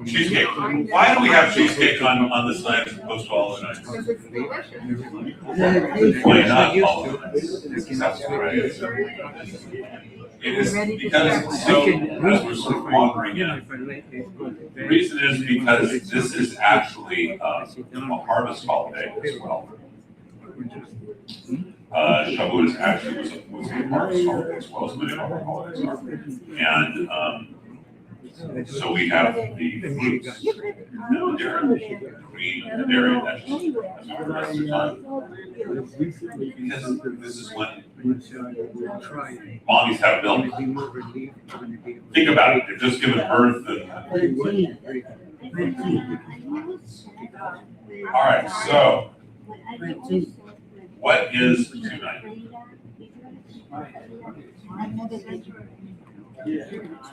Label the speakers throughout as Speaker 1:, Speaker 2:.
Speaker 1: Cheesecake. Why do we have cheesecake on this night as opposed to all the nights?
Speaker 2: Because it's delicious.
Speaker 1: Why not all the nights? That's right. It is because so as we're sort of wandering in. The reason is because this is actually a harvest holiday as well. Shavuot is actually was a harvest holiday as well as many of our holidays are. And so we have the fruits and the dairy, the green and the dairy, that's just as we do the rest of the time. Because this is when mommies have milk. Think about it, they've just given birth and all right, so what is tonight?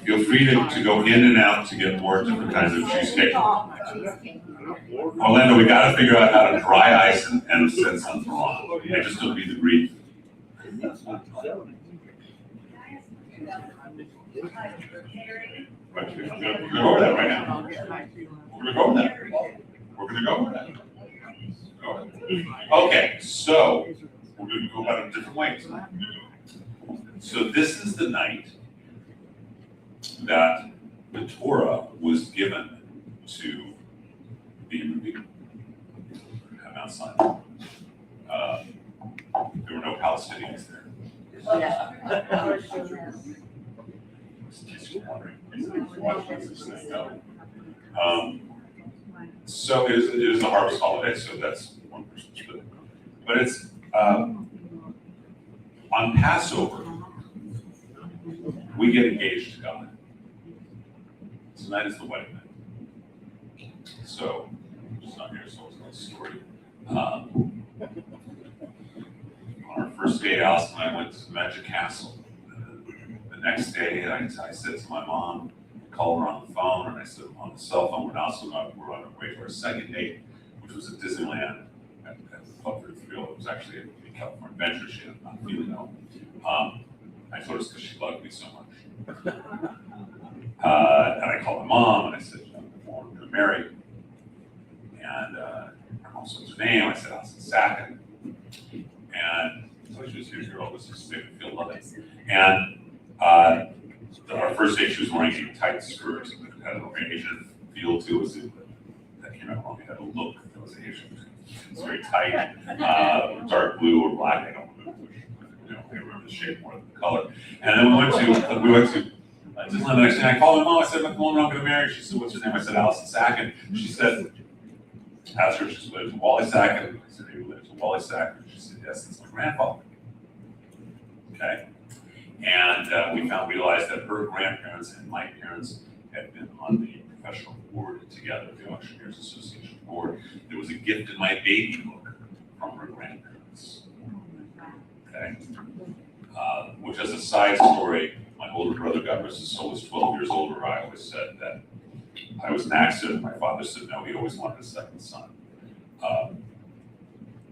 Speaker 1: Feel free to go in and out to get more different kinds of cheesecake. Orlando, we got to figure out how to dry ice and send some on. I just don't need the grief. We're going to go over that right now. We're going to go over that. We're going to go over that. Okay, so we're going to go about it different ways. So this is the night that the Torah was given to the human people. Come outside. There were no Palestinians there. So it is a harvest holiday, so that's one person's split. But it's on Passover, we get engaged to God. Tonight is the wedding night. So, it's not here, so it's not a story. On our first day, Alice and I went to Magic Castle. The next day, I said to my mom, called her on the phone, and I said on the cell phone, we're on our way to our second date, which was at Disneyland at the Public Field. It was actually a California Adventure. She had not feeling home. I told her because she loved me so much. And I called my mom and I said, I'm going to marry. And her mom said her name. I said, Alison Sackett. And so she was here, girl, this just made me feel loved. And our first date, she was wearing a tight skirt that had an Asian feel to it. That came out wrong. It had a look that was Asian. It's very tight, dark blue or black. I don't remember the shape more than the color. And then we went to Disneyland the next day. I called my mom. I said, I'm going to marry. She said, what's your name? I said, Alison Sackett. She said, asked her if she lived in Wally Sackett. I said, you live in Wally Sackett. She said, yes, that's my grandfather. Okay. And we realized that her grandparents and my parents had been on the professional board together, the Auctioneers Association board. There was a gift in my baby book from her grandparents. Okay. Which, as a side story, my older brother, God rest his soul, was 12 years older. I always said that I was an accident. My father said no, he always wanted a second son.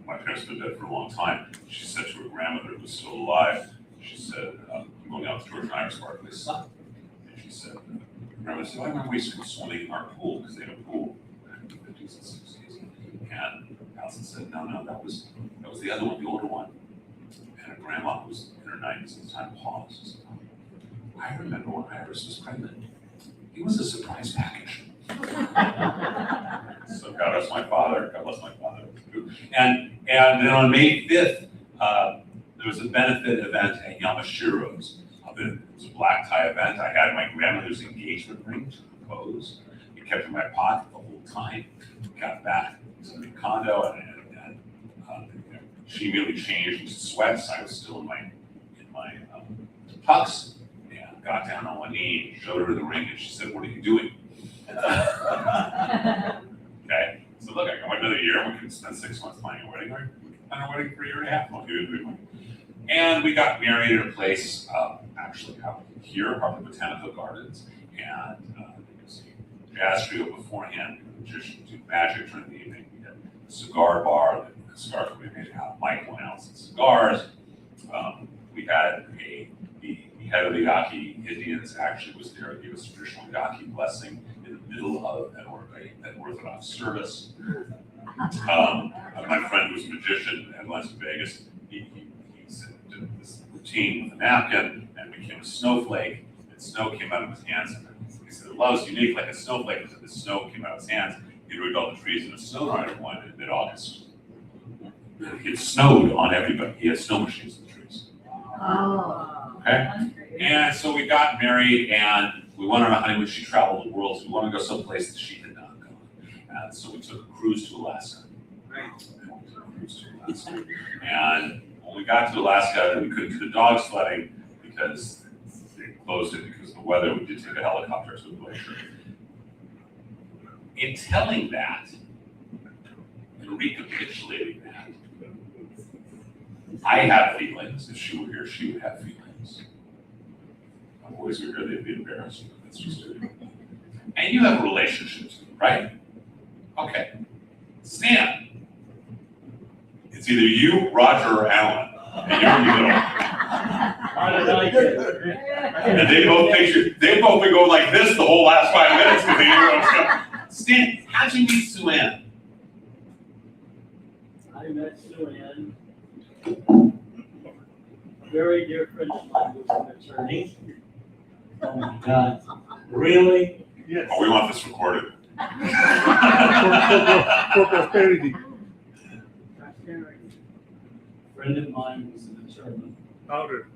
Speaker 1: My parents been dead for a long time. She said to her grandmother, who was still alive, she said, I'm going out to George and Iris Barclay's son. And she said, grandmother said, I remember we used to go swimming in our pool, because they had a pool in the 50s and 60s. And Alison said, no, that was the other one, the older one. And her grandma, who was in her 90s at the time, paused. She said, I remember when Iris was pregnant. He was a surprise package. So God bless my father. And then on May 5th, there was a benefit event at Yamashiro's. It was a black tie event. I had my grandmother's engagement ring to propose. It kept in my pocket the whole time. Got back to the condo and she immediately changed into sweats. I was still in my tux. Got down on one knee, showed her the ring, and she said, what are you doing? Okay, so look, I got another year, we can spend 6 months planning a wedding, or we can plan a wedding for a year and a half, I'll give you a good one. And we got married at a place, actually out here, Harvard Botanical Gardens, and you can see jazz trio beforehand, magicians do magic during the evening. We had a cigar bar, the cigar company made out Michael and Allison cigars. We had head of the Yaqui Indians actually was there to give us traditional Yaqui blessing in the middle of an Orthodox service. My friend who was a magician at Las Vegas, he did this routine with a napkin and became a snowflake, and snow came out of his hands. He said, well, that was unique, like a snowflake, because the snow came out of his hands. He rigged all the trees in a snow rider one in mid-August. It snowed on everybody. He had snow machines in the trees.
Speaker 2: Oh.
Speaker 1: Okay? And so we got married and we went on a honeymoon. She traveled the world, so we wanted to go someplace that she had not gone. And so we took a cruise to Alaska. And when we got to Alaska, we couldn't do the dog sledding because they closed it because of the weather. We did take a helicopter to the glacier. In telling that, and recapitulating that, I have feelings. If she were here, she would have feelings. My boys were here, they'd be embarrassed. That's just it. And you have relationships, right? Okay. Stan. It's either you, Roger, or Alan. And you're in the middle.
Speaker 3: How did I get it?
Speaker 1: And they both been going like this the whole last 5 minutes because they knew what I was going. Stan, how'd you meet Sue Ann?
Speaker 3: I met Sue Ann. A very dear friend of mine was an attorney. Oh my God. Really? Yes.
Speaker 1: Oh, we want this recorded.
Speaker 4: For prosperity.
Speaker 3: A friend of mine was an attorney.
Speaker 4: Louder.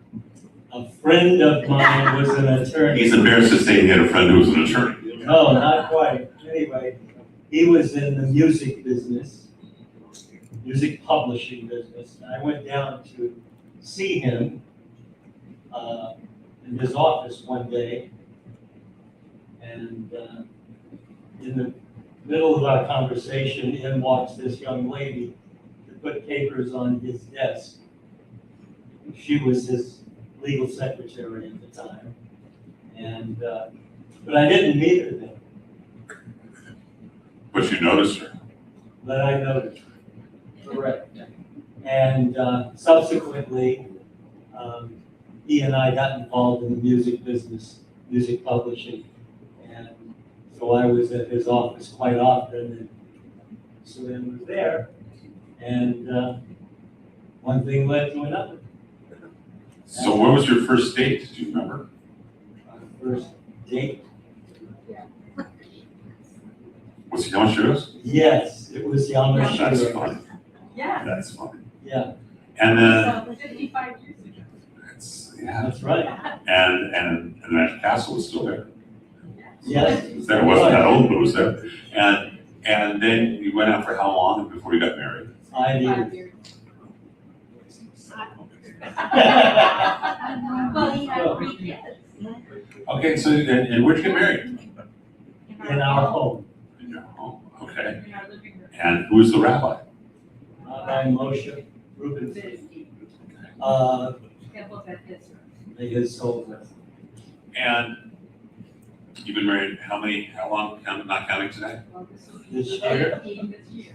Speaker 3: A friend of mine was an attorney.
Speaker 1: He's embarrassed to say he had a friend who was an attorney.
Speaker 3: No, not quite. Anyway, he was in the music business, music publishing business. I went down to see him in his office one day, and in the middle of our conversation, in walks this young lady to put papers on his desk. She was his legal secretary at the time, and but I didn't meet her then.
Speaker 1: But you noticed her.
Speaker 3: But I noticed. Correct. And subsequently, he and I got involved in the music business, music publishing. And so I was at his office quite often, and Sue Ann was there. And one thing led to another.
Speaker 1: So what was your first date? Do you remember?
Speaker 3: Our first date?
Speaker 1: Was it Yamashita's?
Speaker 3: Yes, it was Yamashita.
Speaker 1: That's funny.
Speaker 2: Yeah.
Speaker 1: That's funny.
Speaker 3: Yeah,
Speaker 1: And then,
Speaker 2: So 55 years ago.
Speaker 1: yeah,
Speaker 3: that's right.
Speaker 1: and the Magic Castle was still there.
Speaker 3: Yes.
Speaker 1: It was there. It wasn't that old, but it was there. And then you went out for how long before you got married?
Speaker 3: 5 years.
Speaker 2: 5 years. Well, he had 3 kids.
Speaker 1: Okay, so and where'd you get married?
Speaker 3: In our home.
Speaker 1: In your home. Okay.
Speaker 2: In our living room.
Speaker 1: And who was the rabbi?
Speaker 3: Rabbi Moshe Rubinstein.
Speaker 2: Temples at his room.
Speaker 3: May his soul rest.
Speaker 1: And you've been married how long, not counting today?
Speaker 2: Well, this will be
Speaker 3: This year?
Speaker 2: 15 this year.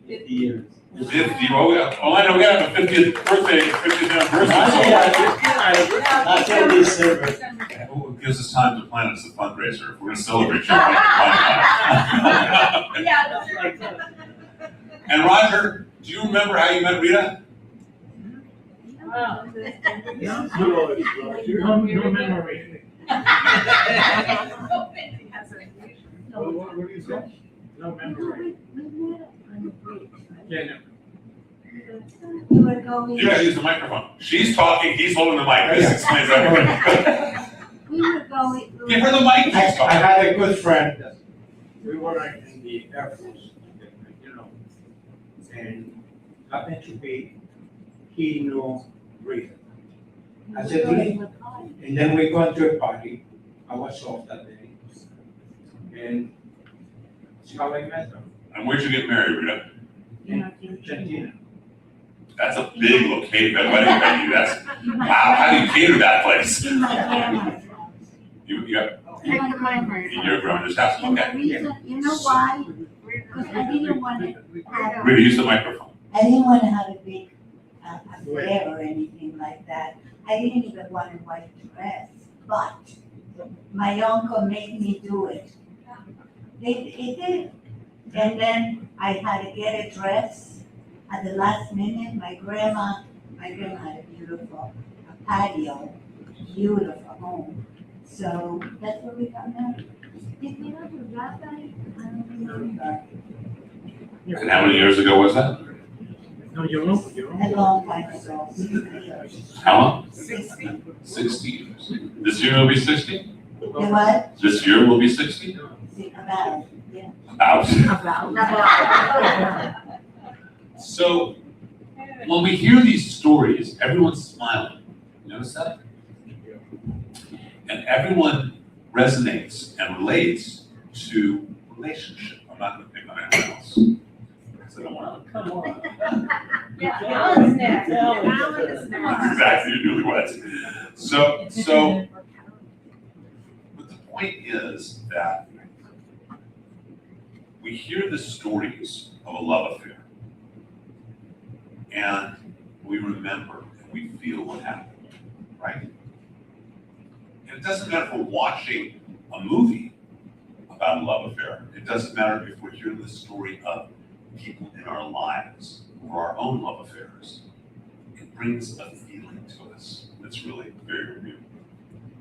Speaker 3: 50 years.
Speaker 1: 50, oh, I know, we have a 50th birthday, 50th anniversary.
Speaker 3: Not till December.
Speaker 1: Yeah, well, it gives us time to plan as a fundraiser. If we're gonna celebrate your life.
Speaker 2: Yeah, that's right.
Speaker 1: And Roger, do you remember how you met Rita?
Speaker 2: Wow.
Speaker 4: No memory. What do you say? No memory. Yeah, no.
Speaker 5: We were going,
Speaker 1: You gotta use the microphone. She's talking, he's holding the mic. This explains everything.
Speaker 5: we were going.
Speaker 1: Give her the mic, she's
Speaker 6: I
Speaker 1: talking.
Speaker 6: had a good friend. We were in the Air Force, you know, and happened to be, he knew Rita. I said, "Really?" And then we went to a party. I was off that day. And that's how I met her.
Speaker 1: And where'd you get married, Rita?
Speaker 6: In Argentina.
Speaker 1: That's a big location, wedding venue. That's, wow, how do you cater that place?
Speaker 5: In my grandma's house.
Speaker 1: You got,
Speaker 5: In my grandma's
Speaker 1: in your grandmother's house,
Speaker 5: And the
Speaker 1: okay.
Speaker 5: reason, you know why? Because I didn't want to have,
Speaker 1: Rita, use the microphone.
Speaker 5: I didn't want to have a big affair or anything like that. I didn't even want a white dress, but my uncle made me do it. It did. And then I had to get a dress at the last minute. My grandma had a beautiful patio, beautiful home. So that's where we got married.
Speaker 2: Did you know the rabbi? I don't remember.
Speaker 1: And how many years ago was that?
Speaker 4: No, you're wrong, you're
Speaker 5: A
Speaker 4: wrong.
Speaker 5: long time ago, 60 years.
Speaker 1: How long?
Speaker 5: 60.
Speaker 1: 60 years. This year will be 60?
Speaker 5: The what?
Speaker 1: This year will be 60?
Speaker 5: About, yeah.
Speaker 1: Out. So when we hear these stories, everyone's smiling. You notice that? And everyone resonates and relates to relationship. I'm not going to pick on anyone else. Because I don't want to.
Speaker 3: Come on.
Speaker 2: Yeah, Alan's next.
Speaker 3: Alan.
Speaker 2: Alan is next.
Speaker 1: Exactly, you're newlyweds. So, but the point is that we hear the stories of a love affair, and we remember and we feel what happened, right? And it doesn't matter if we're watching a movie about a love affair. It doesn't matter if we're hearing the story of people in our lives or our own love affairs. It brings a feeling to us that's really very real.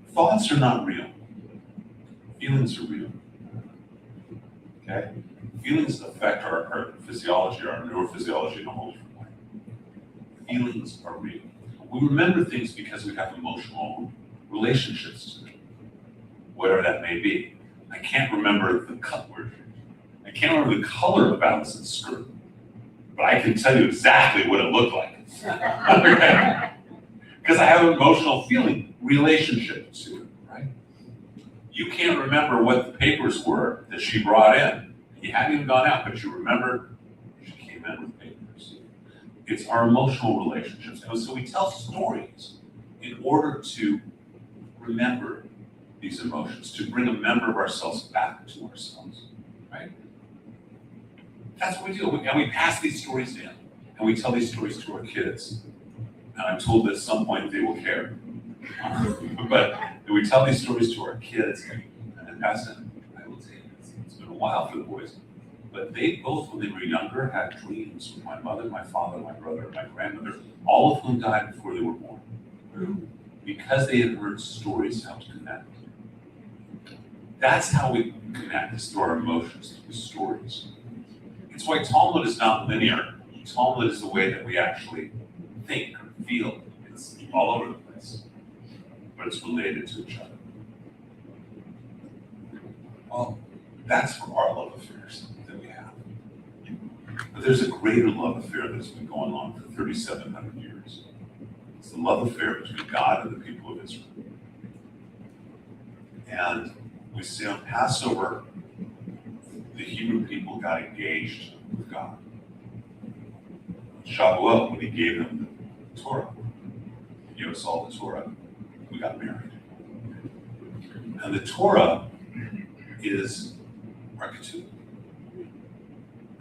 Speaker 1: Thoughts are not real. Feelings are real. Okay? Feelings affect our physiology, our neurophysiology in a whole different way. Feelings are real. We remember things because we have emotional relationships to them, whatever that may be. I can't remember the color. I can't remember the color of Allison's skirt, but I can tell you exactly what it looked like. Okay? Because I have an emotional feeling relationship to it, right? You can't remember what the papers were that she brought in. You hadn't even gone out, but you remember she came in with papers. It's our emotional relationships. And so we tell stories in order to remember these emotions, to bring a member of ourselves back to ourselves, right? That's what we do. And we pass these stories down, and we tell these stories to our kids. And I'm told that at some point they will care. But we tell these stories to our kids, and pass them. I will tell you, it's been a while for the boys, but they both, when they were younger, had dreams with my mother, my father, my brother, my grandmother, all of whom died before they were born. Because they had heard stories how to connect. That's how we connect, is through our emotions, through stories. It's why Talmud is not linear. Talmud is the way that we actually think or feel. It's all over the place, but it's related to each other. Well, that's for our love affairs that we have. But there's a greater love affair that's been going on for 3,700 years. It's the love affair between God and the people of Israel. And we see on Passover, the Hebrew people got engaged with God. Shavuot, when he gave them the Torah, he gave us all the Torah, we got married. And the Torah is our ketubah.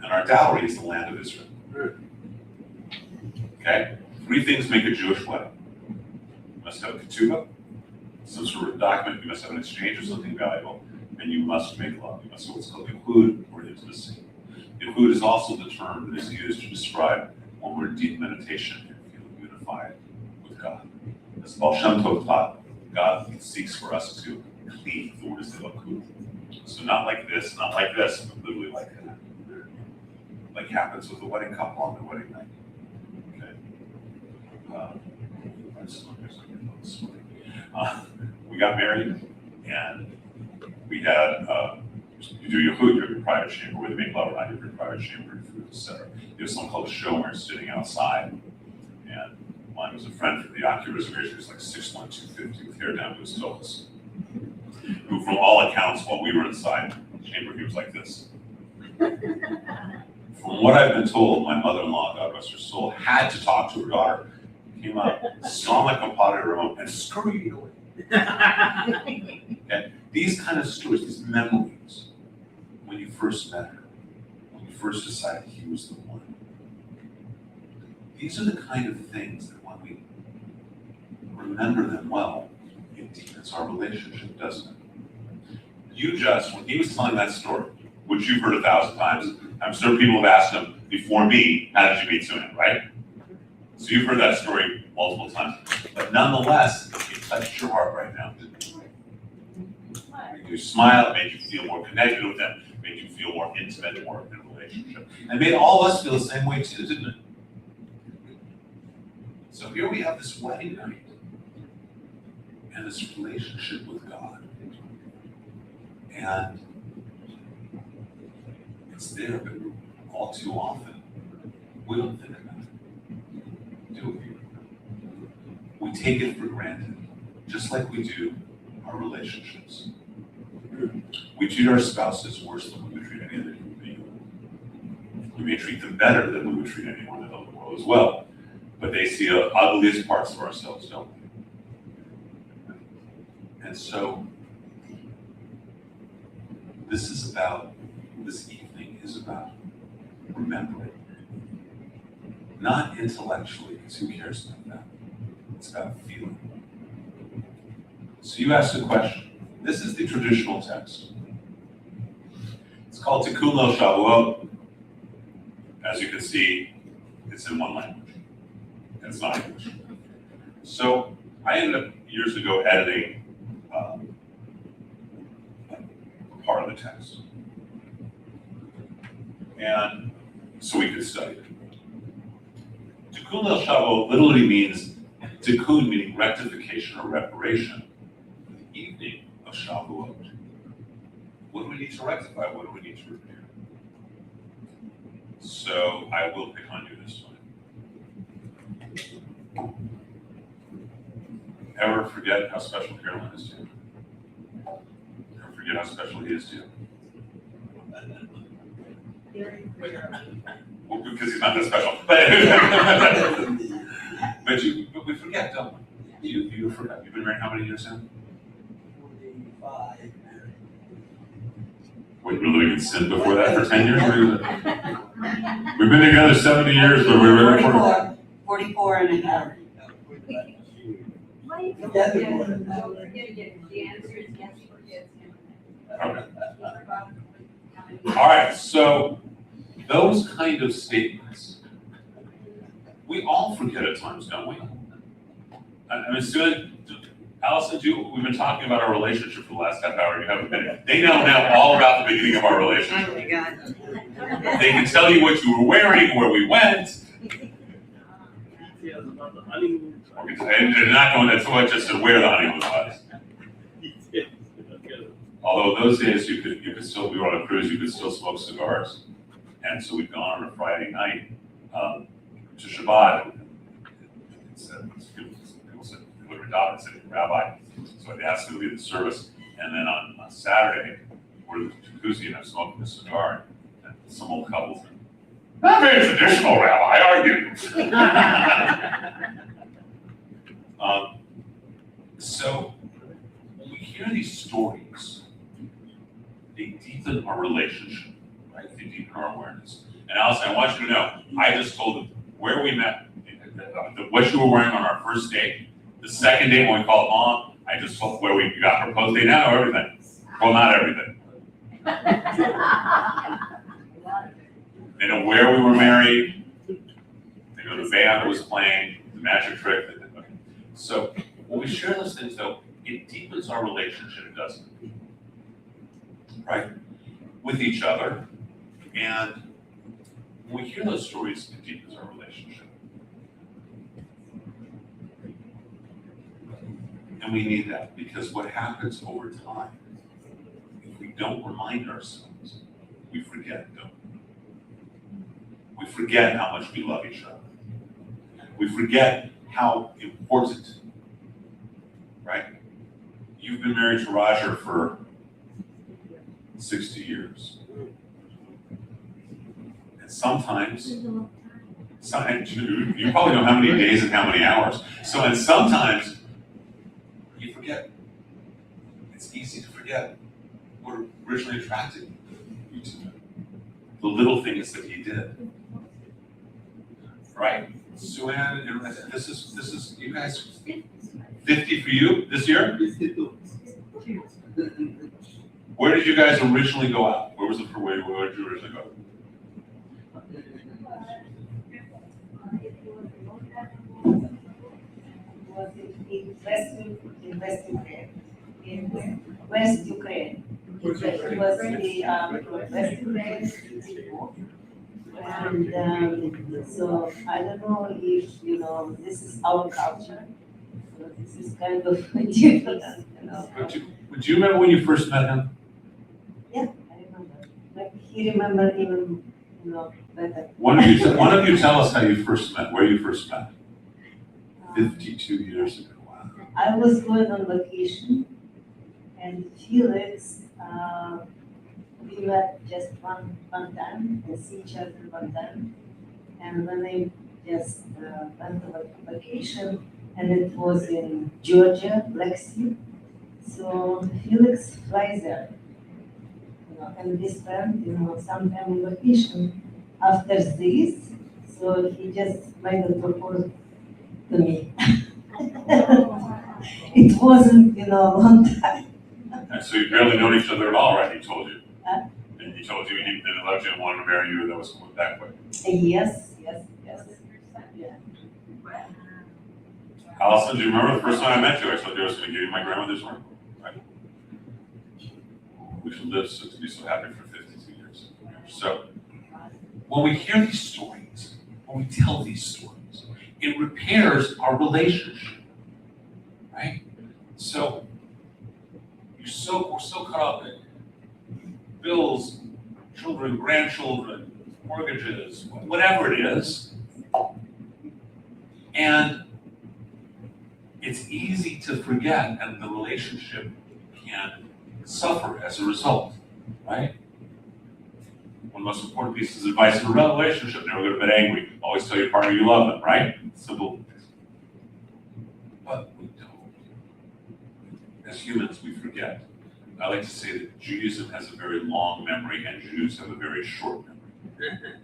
Speaker 1: And our dowry is the land of Israel. Okay? 3 things make a Jewish wedding. You must have a ketubah, some sort of document, you must have an exchange of something valuable, and you must make love. You must have what's called yehud, or intimacy. Yehud is also the term that is used to describe when we're in deep meditation and feel unified with God. As Baal Shem Tov taught, God seeks for us to cleave. The word is yehud. So not like this, not like this, but literally like that. Like happens with a wedding couple on their wedding night. Okay. We got married, and we had, you do your hood, your private chamber, where they make love around your private chamber, your food, etc. There's something called a shomer sitting outside, and mine was a friend from the Aki reservation. He was like 6'1", 250, with hair down to his toes. Who, from all accounts, while we were inside the chamber, he was like this. From what I've been told, my mother-in-law, God rest her soul, had to talk to her daughter. Came up, saw my compadre remote, and scurried away. Okay? These kind of stories, these memories, when you first met her, when you first decided he was the one. These are the kind of things that when we remember them well, it deepens our relationship, doesn't it? When he was telling that story, which you've heard 1,000 times, I'm sure people have asked him before me, how did you meet Suan, right? So you've heard that story multiple times. But nonetheless, it touched your heart right now, didn't it? It made you smile, it made you feel more connected with them, it made you feel more intimate, more in a relationship. And it made all of us feel the same way too, didn't it? So here we have this wedding night and this relationship with God. And it's there, but all too often, we don't think about it, do we? We take it for granted, just like we do our relationships. We treat our spouses worse than we would treat any other human being. We may treat them better than we would treat anyone else in the world as well, but they see the ugliest parts of ourselves, don't we? And so, this evening is about remembering. Not intellectually, because who cares about that? It's about feeling. So you asked a question. This is the traditional text. It's called Tikkun Leil Shavuot. As you can see, it's in one language. And it's not English. So I ended up years ago editing part of the text. And so we could study it. Tikkun Leil Shavuot literally means, tikkun meaning rectification or reparation, the evening of Shavuot. What do we need to rectify? What do we need to repair? So I will pick on you this one. Ever forget how special Caroline is to you? Ever forget how special he is to you? Well, because he's not that special. But we forget, don't we? You forget. You've been married how many years now?
Speaker 3: 45.
Speaker 1: Wait, you were living in sin before that for 10 years? We've been together 70 years, but we were there for
Speaker 7: 44 and a half.
Speaker 2: Why you
Speaker 3: Yeah,
Speaker 2: forget?
Speaker 3: the
Speaker 2: The answer is yes, forget him.
Speaker 1: Okay. All right, so those kind of statements, we all forget at times, don't we? I mean, Allison, we've been talking about our relationship for the last half hour. You haven't been. They know now all about the beginning of our
Speaker 7: Oh
Speaker 1: relationship.
Speaker 7: my God.
Speaker 1: They can tell you what you were wearing, where we went.
Speaker 4: Details about the honeymoon.
Speaker 1: And they're not going to so just to where the honeymoon was. Although those days you could still, we were on a cruise, you could still smoke cigars. And so we'd gone on a Friday night to Shabbat. People said, "What Rabbi?" I said, "Rabbi." So I'd ask him to lead the service. And then on Saturday, we're in the jacuzzi and I'm smoking a cigar. And some old couple said, "Not very traditional, Rabbi, are you?" So when we hear these stories, they deepen our relationship, right? They deepen our awareness. And Allison, I want you to know, I just told them where we met, what you were wearing on our first date. The second date when we called Mom, I just told where we got proposed. They now know everything. Well, not everything. They know where we were married. They know the band that was playing, the magic trick. So when we share those things, though, it deepens our relationship, doesn't it? Right? With each other. And when we hear those stories, it deepens our relationship. And we need that because what happens over time, if we don't remind ourselves, we forget, don't we? We forget how much we love each other. We forget how important, right? You've been married to Roger for 60 years. And sometimes, you probably know how many days and how many hours. So, and sometimes you forget. It's easy to forget what originally attracted you to him. The little things that he did. Right? Suan, this is, you guys 50 for you this year?
Speaker 4: 52.
Speaker 1: Where did you guys originally go out? Where did you originally go?
Speaker 5: Was in West Ukraine. In West Ukraine. It was the West Ukraine. And so I don't know if, you know, this is our culture. So this is kind of different, you know.
Speaker 1: Would you remember when you first met him?
Speaker 5: Yeah, I remember. Like he remembered even, you know, better.
Speaker 1: One of you tell us how you first met, where you first met. 52 years ago, wow.
Speaker 5: I was going on vacation and Felix, we met just one time, we see each other one time. And when I just went on vacation, and it was in Georgia, Black Sea. So Felix flies there, you know, and we spent, you know, some time on vacation. After this, so he just made a proposal to me. It wasn't, you know, a long time.
Speaker 1: And so you barely known each other at all, right? He told you.
Speaker 5: Huh?
Speaker 1: And he told you he loved you and wanted to marry you, and that was that quick.
Speaker 5: Yes. Yeah.
Speaker 1: Allison, do you remember the first time I met you? I told you I was going to give you my grandmother's ring, right? We should live to be so happy for 52 years. So, when we hear these stories, when we tell these stories, it repairs our relationship, right? So, we're so caught up in bills, children, grandchildren, mortgages, whatever it is, and it's easy to forget, and the relationship can suffer as a result, right? One of the most important pieces of advice in a relationship: never go to bed angry. Always tell your partner you love them, right? Simple. But we don't. As humans, we forget. I like to say that Judaism has a very long memory, and Jews have a very short memory.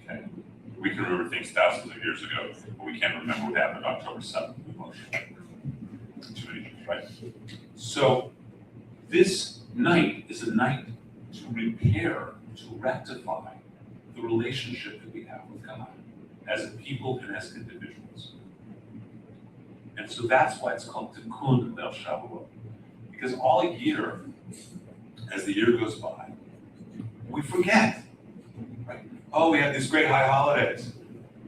Speaker 1: Okay. We can remember things thousands of years ago, but we can't remember what happened October 7th. Too many Jews, right? So this night is a night to repair, to rectify the relationship that we have with God as a people and as individuals. And so that's why it's called Tikkun Leil Shavuot. Because all year, as the year goes by, we forget. Right? Oh, we have these great high holidays.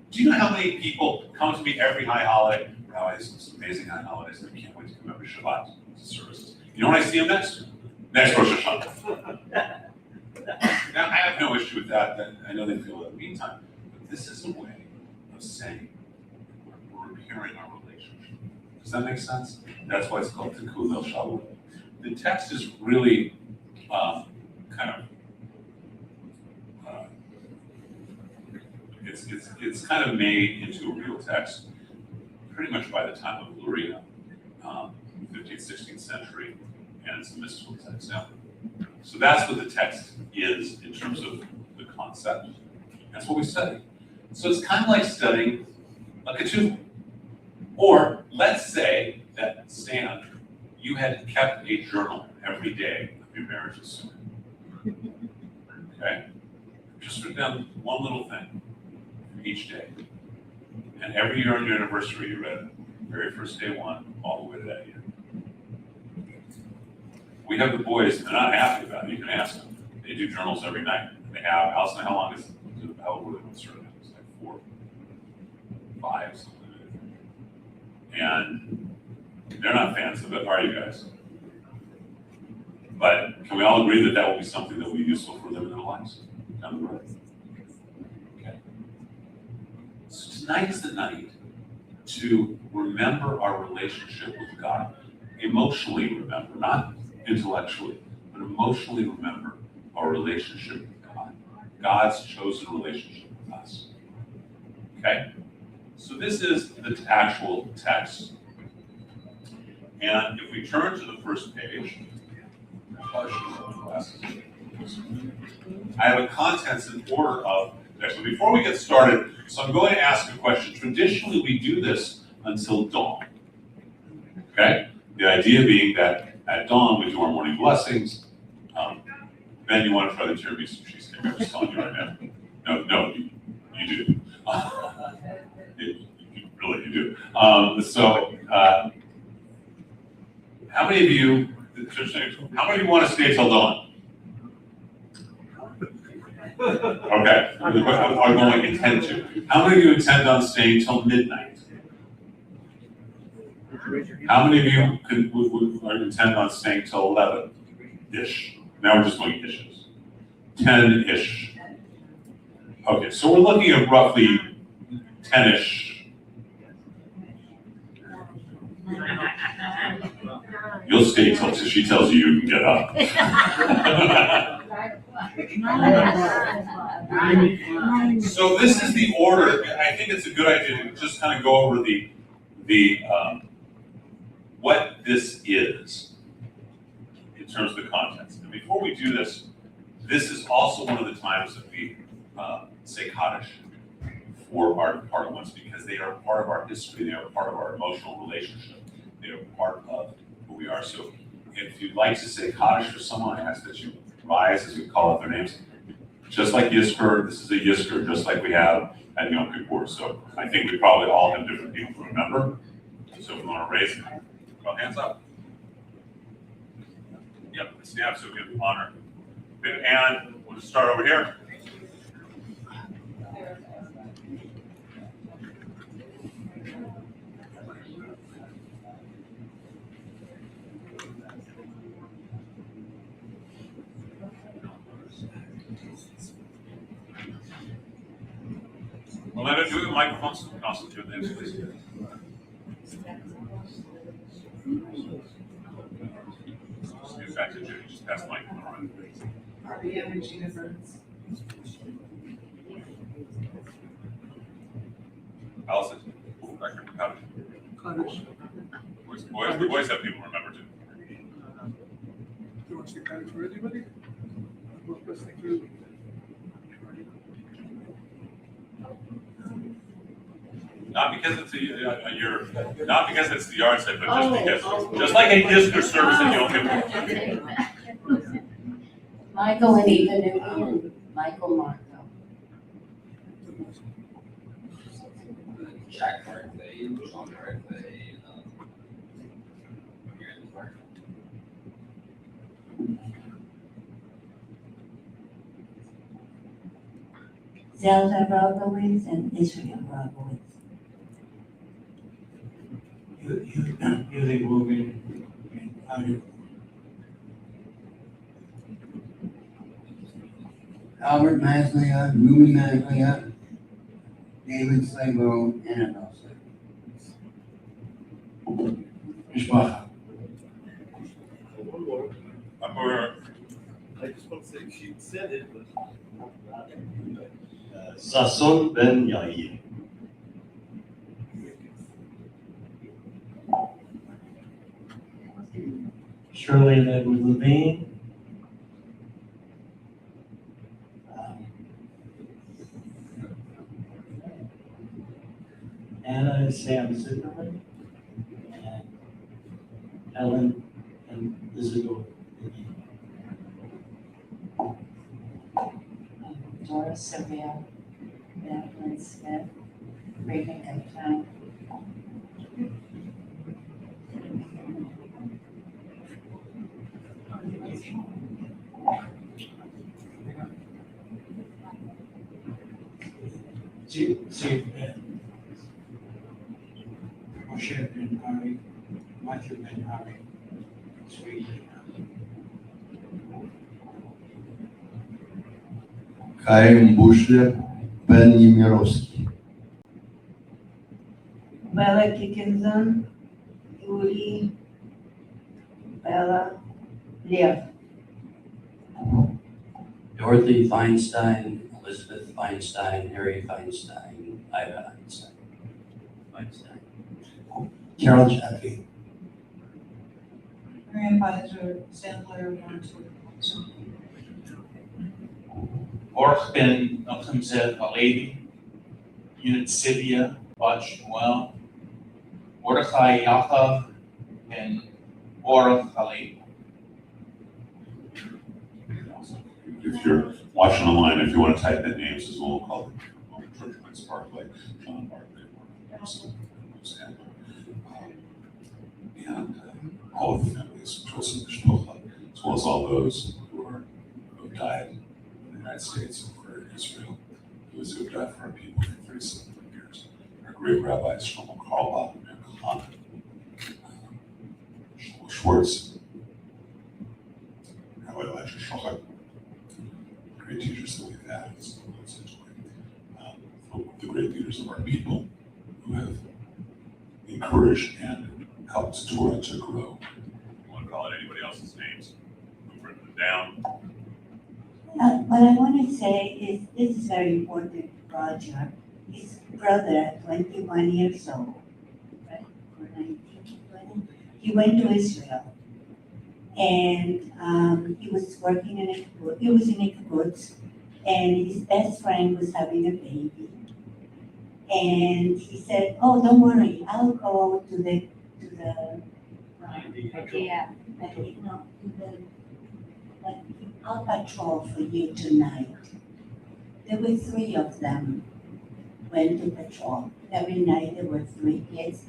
Speaker 1: Do you know how many people come to me every high holiday? Oh, these amazing high holidays. I can't wait to come every Shabbat services. You know when I see them next? Next Rosh Hashanah. Now, I have no issue with that. I know they feel it in the meantime. But this is a way of saying we're repairing our relationship. Does that make sense? That's why it's called Tikkun Leil Shavuot. The text is really it's kind of made into a real text pretty much by the time of Luria, 15th, 16th century, and it's a mystical text now. So that's what the text is in terms of the concept. That's what we study. So it's kind of like studying a ketubah. Or let's say that, Stan, you had kept a journal every day of your marriage with Susan. Okay? Just write down one little thing each day. And every year on your anniversary, you read it. Very first day one, all the way to that year. We have the boys, and I'm happy about it. You can ask them. They do journals every night. They have, Allison, how long is it? How old were they when they started? It's like 4, 5, something. And they're not fans of it, are you guys? But can we all agree that that will be something that will be useful for them in their lives down the road? Okay. So tonight is the night to remember our relationship with God. Emotionally remember, not intellectually, but emotionally remember our relationship with God. God's chosen relationship with us. Okay? So this is the actual text. And if we turn to the first page, I have a contents in order of text. So before we get started, so I'm going to ask a question. Traditionally, we do this until dawn. Okay? The idea being that at dawn, we do our morning blessings. Ben, you want to try the tiramisu cheesecake? I'm just telling you right now. No, you do. Really, you do. How many of you, want to stay till dawn? Okay, I'm going to intend to. How many of you intend on staying till midnight? How many of you would intend on staying till 11-ish? Now we're just going ishes. 10-ish. Okay, so we're looking at roughly 10-ish. You'll stay till she tells you you can get up. So this is the order. I think it's a good idea to just kind of go over the what this is in terms of the context. And before we do this, this is also one of the times that we say Kaddish for our departed ones, because they are part of our history, they are part of our emotional relationship, they are part of who we are. So if you'd like to say Kaddish for someone, I ask that you rise as we call out their names. Just like Yizkor, this is a Yizkor, just like we have at Yom Kippur. So I think we probably all have different people to remember. So if we want to raise them, go hands up. Yep, snap, so we give honor. And we'll just start over here. Well, let it do the microphones. You can also do the names, please. Just get back to Judy. Just pass the microphone around.
Speaker 7: RBM and Gina Burns.
Speaker 1: Allison, back here, Kaddish. Boys have people remember too.
Speaker 4: You want to say Kaddish for everybody? What's the best thing to do?
Speaker 1: Not because it's not because it's the yard site, but just because, just like a Yizkor service that you don't get.
Speaker 8: Michael and Ethan and Michael Marco.
Speaker 9: Jack birthday, Sean birthday,
Speaker 5: Zelda Robowitz and Israel Robowitz.
Speaker 3: You think moving,
Speaker 9: Albert Masliot, Ruby Masliot, David Slavo, and Annabelle Slavo. Mishpacha.
Speaker 4: One more. I just want to say, she said it, but.
Speaker 3: Sasson ben Yair. Shirley and Edward Levine. Anna and Sam Zimmerman. And Ellen and Isidore.
Speaker 8: Dora Sylvia, Madeline Smith, Reagan Gupton.
Speaker 3: See, Moshe Ben Ari, Matthew Ben Ari, Sweet.
Speaker 9: Chaim Bushler, Ben Yemirovsky.
Speaker 5: Bella Dickinson, Julie, Bella, Leah.
Speaker 10: Dorothy Feinstein, Elizabeth Feinstein, Harry Feinstein, Ida Feinstein.
Speaker 9: Carol Jaffe.
Speaker 7: Marian Pfizer, Sandler, Warren.
Speaker 11: Baruch ben Nachum Zed Halevi, Unit Sivia, Bat Shmuel, Mordechai Yaakov, and Baruch Ali.
Speaker 1: If you're watching online, if you want to type in names, there's one called Church Prince Barclay, John Barclay, and all of the families, Joseph Mishpocha, as well as all those who have died in the United States or in Israel, those who have died for our people for 37 years. Our great rabbis, Shlomo Carlebach and Kahana, Shlomo Schwartz, Rabbi Elijah Shochet, great teachers that we've had, the great leaders of our people who have encouraged and helped Torah to grow. You want to call it anybody else's names? We've written them down.
Speaker 5: What I want to say is this is very important to Roger. His brother, 21 years old, right, or 19, 20, he went to Israel. And he was working in a kibbutz, he was in a kibbutz, and his best friend was having a baby. And he said, "Oh, don't worry, I'll go to the
Speaker 8: Yeah.
Speaker 5: no, I'll patrol for you tonight." There were 3 of them went to patrol. Every night there were 3 kids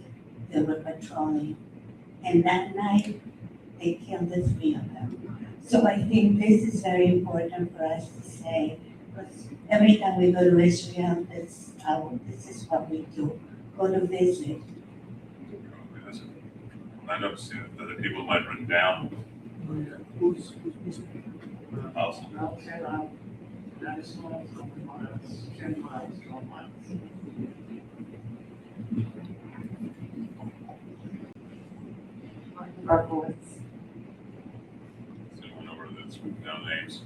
Speaker 5: that were patrolling. And that night, they killed the 3 of them. So I think this is very important for us to say, because every time we go to Israel, this is what we do, go to visit.
Speaker 1: I noticed that the people might written down. Awesome.
Speaker 6: That is all 10 miles, 12 miles.
Speaker 7: Markowitz.
Speaker 1: So we know where that's written down names.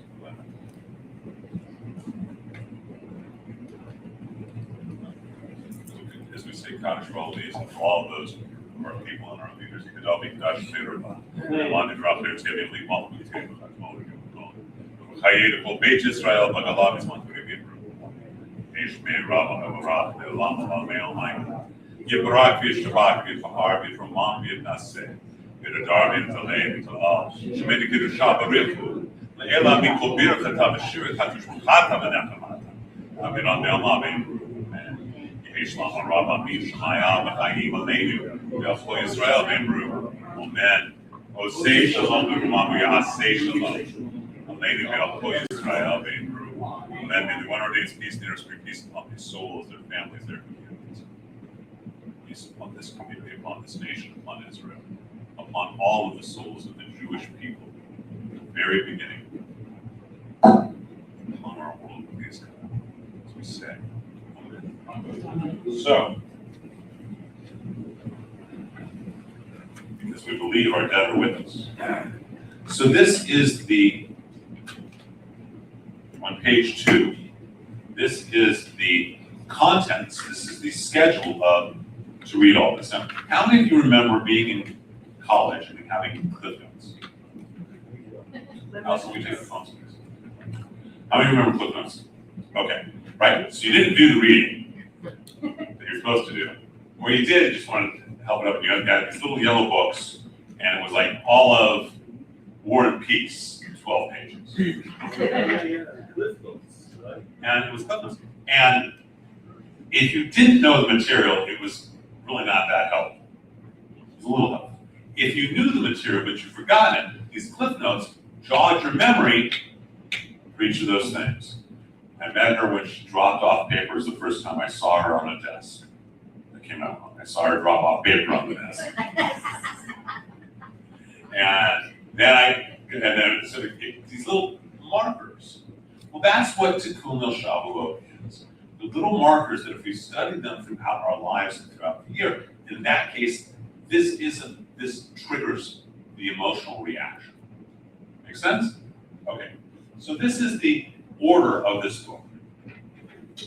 Speaker 1: As we say, Kaddish for all of these, and for all of those who are people and our leaders, you could all be Kaddish Seder. I wanted to drop there, it's going to be a leap off the table. Chaye de kol Beit Yisrael, Bagalam is one to be Ish me Rabba Avarach, the Lam Male Mike. Yibrak Vishabak, Vifahar, Viframam, Vifnase, Vidadar, Viftaleh, Vitalal, Shemedi Kiddushah, Barifu, Le'ela Mikobir, Kata, Vashir, Katush, Kata, Vanachamata. Amin on Belma, Yeshlam, Rabba, Mishmaya, Vachayim, Aleinu, Yahweh Israel, Bimru, Amen. Osei Shalom, Bimam, Yasei Shalom. Aleinu, Yahweh Israel, Bimru. Amen. May the one ordains peace, near us, peace upon their souls, their families, their communities. Peace upon this community, upon this nation, upon Israel, upon all of the souls of the Jewish people, from the very beginning, upon our world, please God, as we say. Amen. So, because we believe our dead are with us. So this is on page 2, this is the contents, this is the schedule to read all this. Now, how many of you remember being in college and having cliff notes? Also, we take the phones, please. How many remember cliff notes? Okay, right. So you didn't do the reading that you're supposed to do. Or you did, just wanted to help it up. You got these little yellow books, and it was like all of War and Peace, 12 pages. And it was cliff notes. And if you didn't know the material, it was really not that helpful. It was a little helpful. If you knew the material but you forgot it, these cliff notes jogged your memory for each of those things. I met her when she dropped off papers the first time I saw her on a desk. That came out wrong. I saw her drop off paper on the desk. And then sort of these little markers. Well, that's what Tikkun El Shavuot is. The little markers that if we study them throughout our lives and throughout the year, in that case, this triggers the emotional reaction. Make sense? Okay. So this is the order of this book.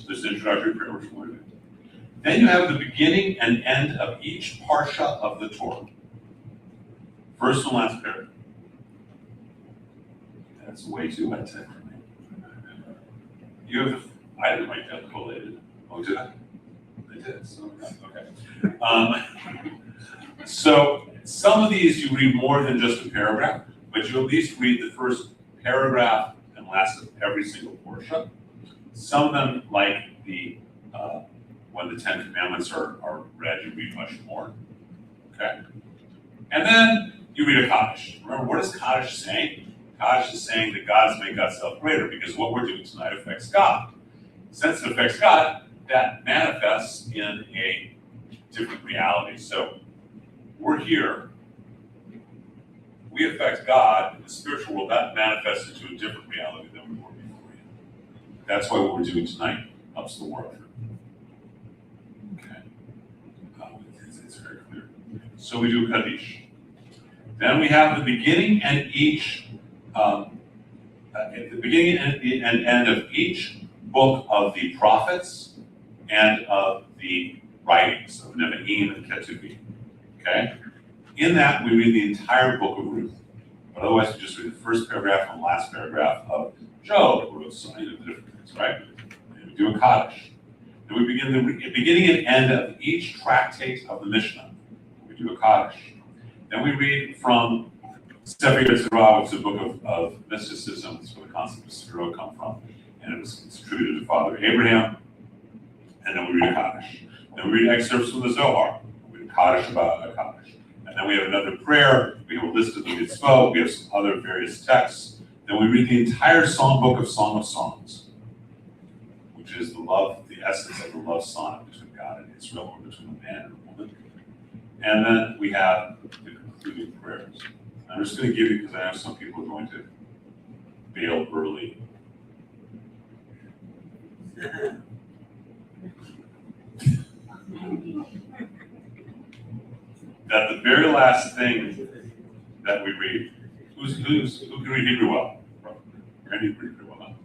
Speaker 1: This introductory prayer, which we're going to do. Then you have the beginning and end of each parsha of the Torah. First and last paragraph. That's way too high tech for me. You have I didn't write that collated. Oh, did I? I did. So, okay. So some of these you read more than just a paragraph, but you at least read the first paragraph and last of every single portion. Some of them, like the when the Ten Commandments are read, you read much more. Okay? And then you read a Kaddish. Remember, what is Kaddish saying? Kaddish is saying that God has made God's greater, because what we're doing tonight affects God. Since it affects God, that manifests in a different reality. So we're here, we affect God in the spiritual world, that manifests into a different reality than we were before. That's why what we're doing tonight helps the world. Okay. It's very clear. So we do Kaddish. Then we have the beginning and at the beginning and end of each book of the prophets and of the writings of Nevi'im and Ketuvim. Okay? In that, we read the entire book of Ruth. But otherwise, we just read the first paragraph and the last paragraph of Job, Ruth, so the different things, right? And we do a Kaddish. Then we begin the beginning and end of each tractate of the Mishnah. We do a Kaddish. Then we read from Sefer Yetzirah, which is a book of mysticism. That's where the concept of Sphira come from. And it's attributed to Father Abraham. And then we read a Kaddish. Then we read excerpts from the Zohar. We read a Kaddish about a Kaddish. And then we have another prayer. We have a list of the mitzvot. We have some other various texts. Then we read the entire songbook of Song of Songs, which is the essence of the love sonnet between God and Israel, or between a man and a woman. And then we have the concluding prayers. I'm just going to give you, because I know some people are going to bail early. That the very last thing that we read, who can read Hebrew well? Randy can read Hebrew well.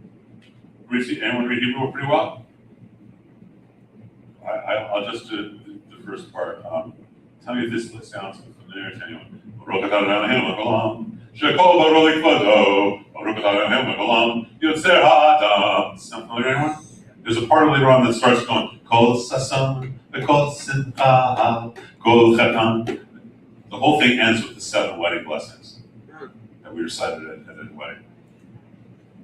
Speaker 1: Anyone read Hebrew pretty well? I'll just do the first part. Tell me if this sounds familiar to anyone. Sound familiar to anyone? There's a part later on that starts going, Kol Sasam, Kol Simcha, Kol Chatan. The whole thing ends with the 7 wedding blessings that we recited at a wedding.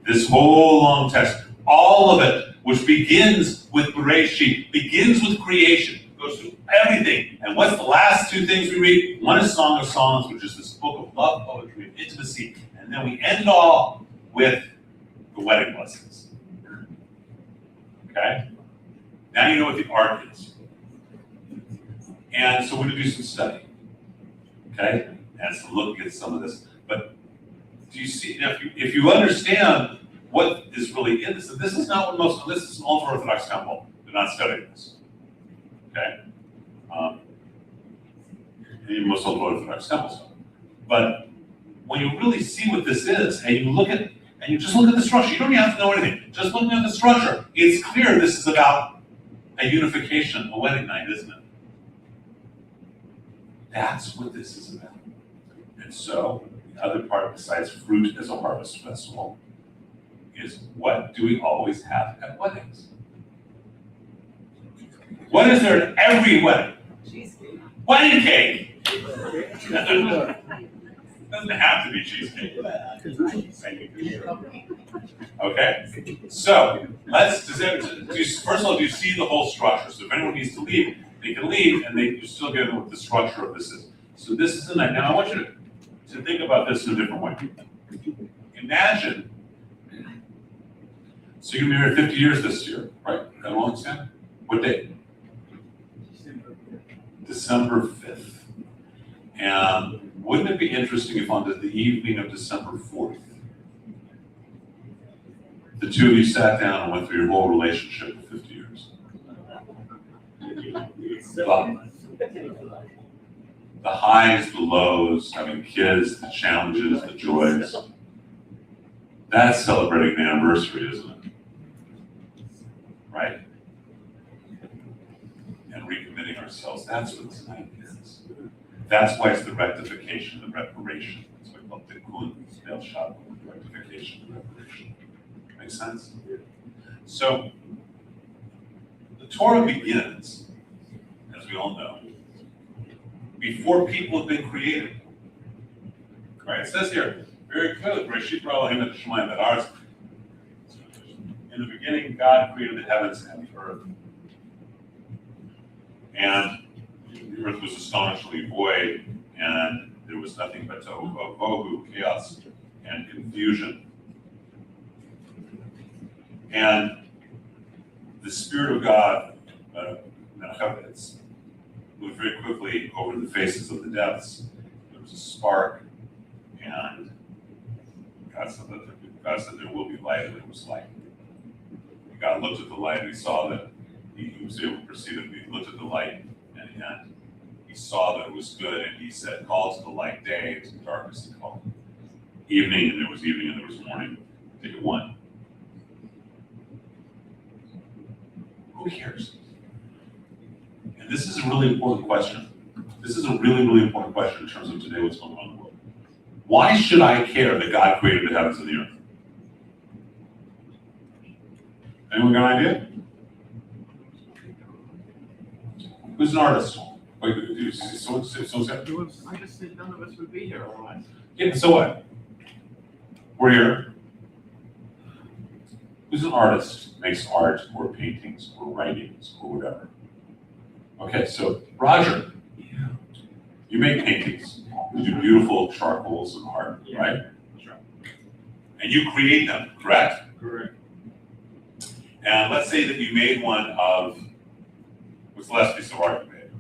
Speaker 1: This whole long text, all of it, which begins with Bereshit, begins with creation, goes through everything. And what's the last 2 things we read? One is Song of Songs, which is this book of love, poetry, of intimacy. And then we end it all with the wedding blessings. Okay? Now you know what the ark is. And so we're going to do some study. Okay? And some looking at some of this. But do you see, now if you understand what is really in this, and this is not what this is an ultra-Orthodox temple. They're not studying this. Okay? And even most ultra-Orthodox temples. But when you really see what this is, and you look at, and you just look at the structure, you don't even have to know anything. Just looking at the structure, it's clear this is about a unification, a wedding night, isn't it? That's what this is about. And so, the other part, besides fruit as a harvest festival, is what do we always have at weddings? What is there at every wedding?
Speaker 7: Cheesecake.
Speaker 1: Wedding cake! Doesn't have to be cheesecake. Okay, so first of all, do you see the whole structure? So if anyone needs to leave, they can leave, and you still get what the structure of this is. So this is the night. Now I want you to think about this in a different way. Imagine, so you're married 50 years this year, right? That long stand? What date? December 5th. And wouldn't it be interesting if on the evening of December 4th, the two of you sat down and went through your whole relationship for 50 years? The highs, the lows, having kids, the challenges, the joys. That's celebrating the anniversary, isn't it? Right? And recommitting ourselves. That's what tonight is. That's why it's the rectification, the reparation. That's why we call tikkun, Zelle, Shavuot, rectification, the reparation. Make sense? So, the Torah begins, as we all know, before people have been created. Right? It says here, very clearly, Bereshit bara Elohim et hashamayim v'et haaretz. In the beginning, God created the heavens and the earth. And the earth was astonishingly void, and there was nothing but tohu, chaos, and confusion. And the Spirit of God moved very quickly over the faces of the depths. There was a spark, and God said there will be light, and there was light. And God looked at the light, and he saw that he was able to perceive it. He looked at the light, and he saw that it was good, and he said, "Call to the light day, and to the darkness he called evening," and there was evening, and there was morning. Take it one. Who cares? And this is a really important question. This is a really, really important question in terms of today, what's going on in the world. Why should I care that God created the heavens and the earth? Anyone got an idea? Who's an artist? Wait, someone's got?
Speaker 4: I just think none of us would be here otherwise.
Speaker 1: Yeah, so what? We're here. Who's an artist? Makes art or paintings or writings or whatever. Okay, so Roger, you make paintings. You do beautiful charcoals and art, right?
Speaker 4: Sure.
Speaker 1: And you create them, correct?
Speaker 4: Correct.
Speaker 1: And let's say that you made one of, what's the last piece of art you made?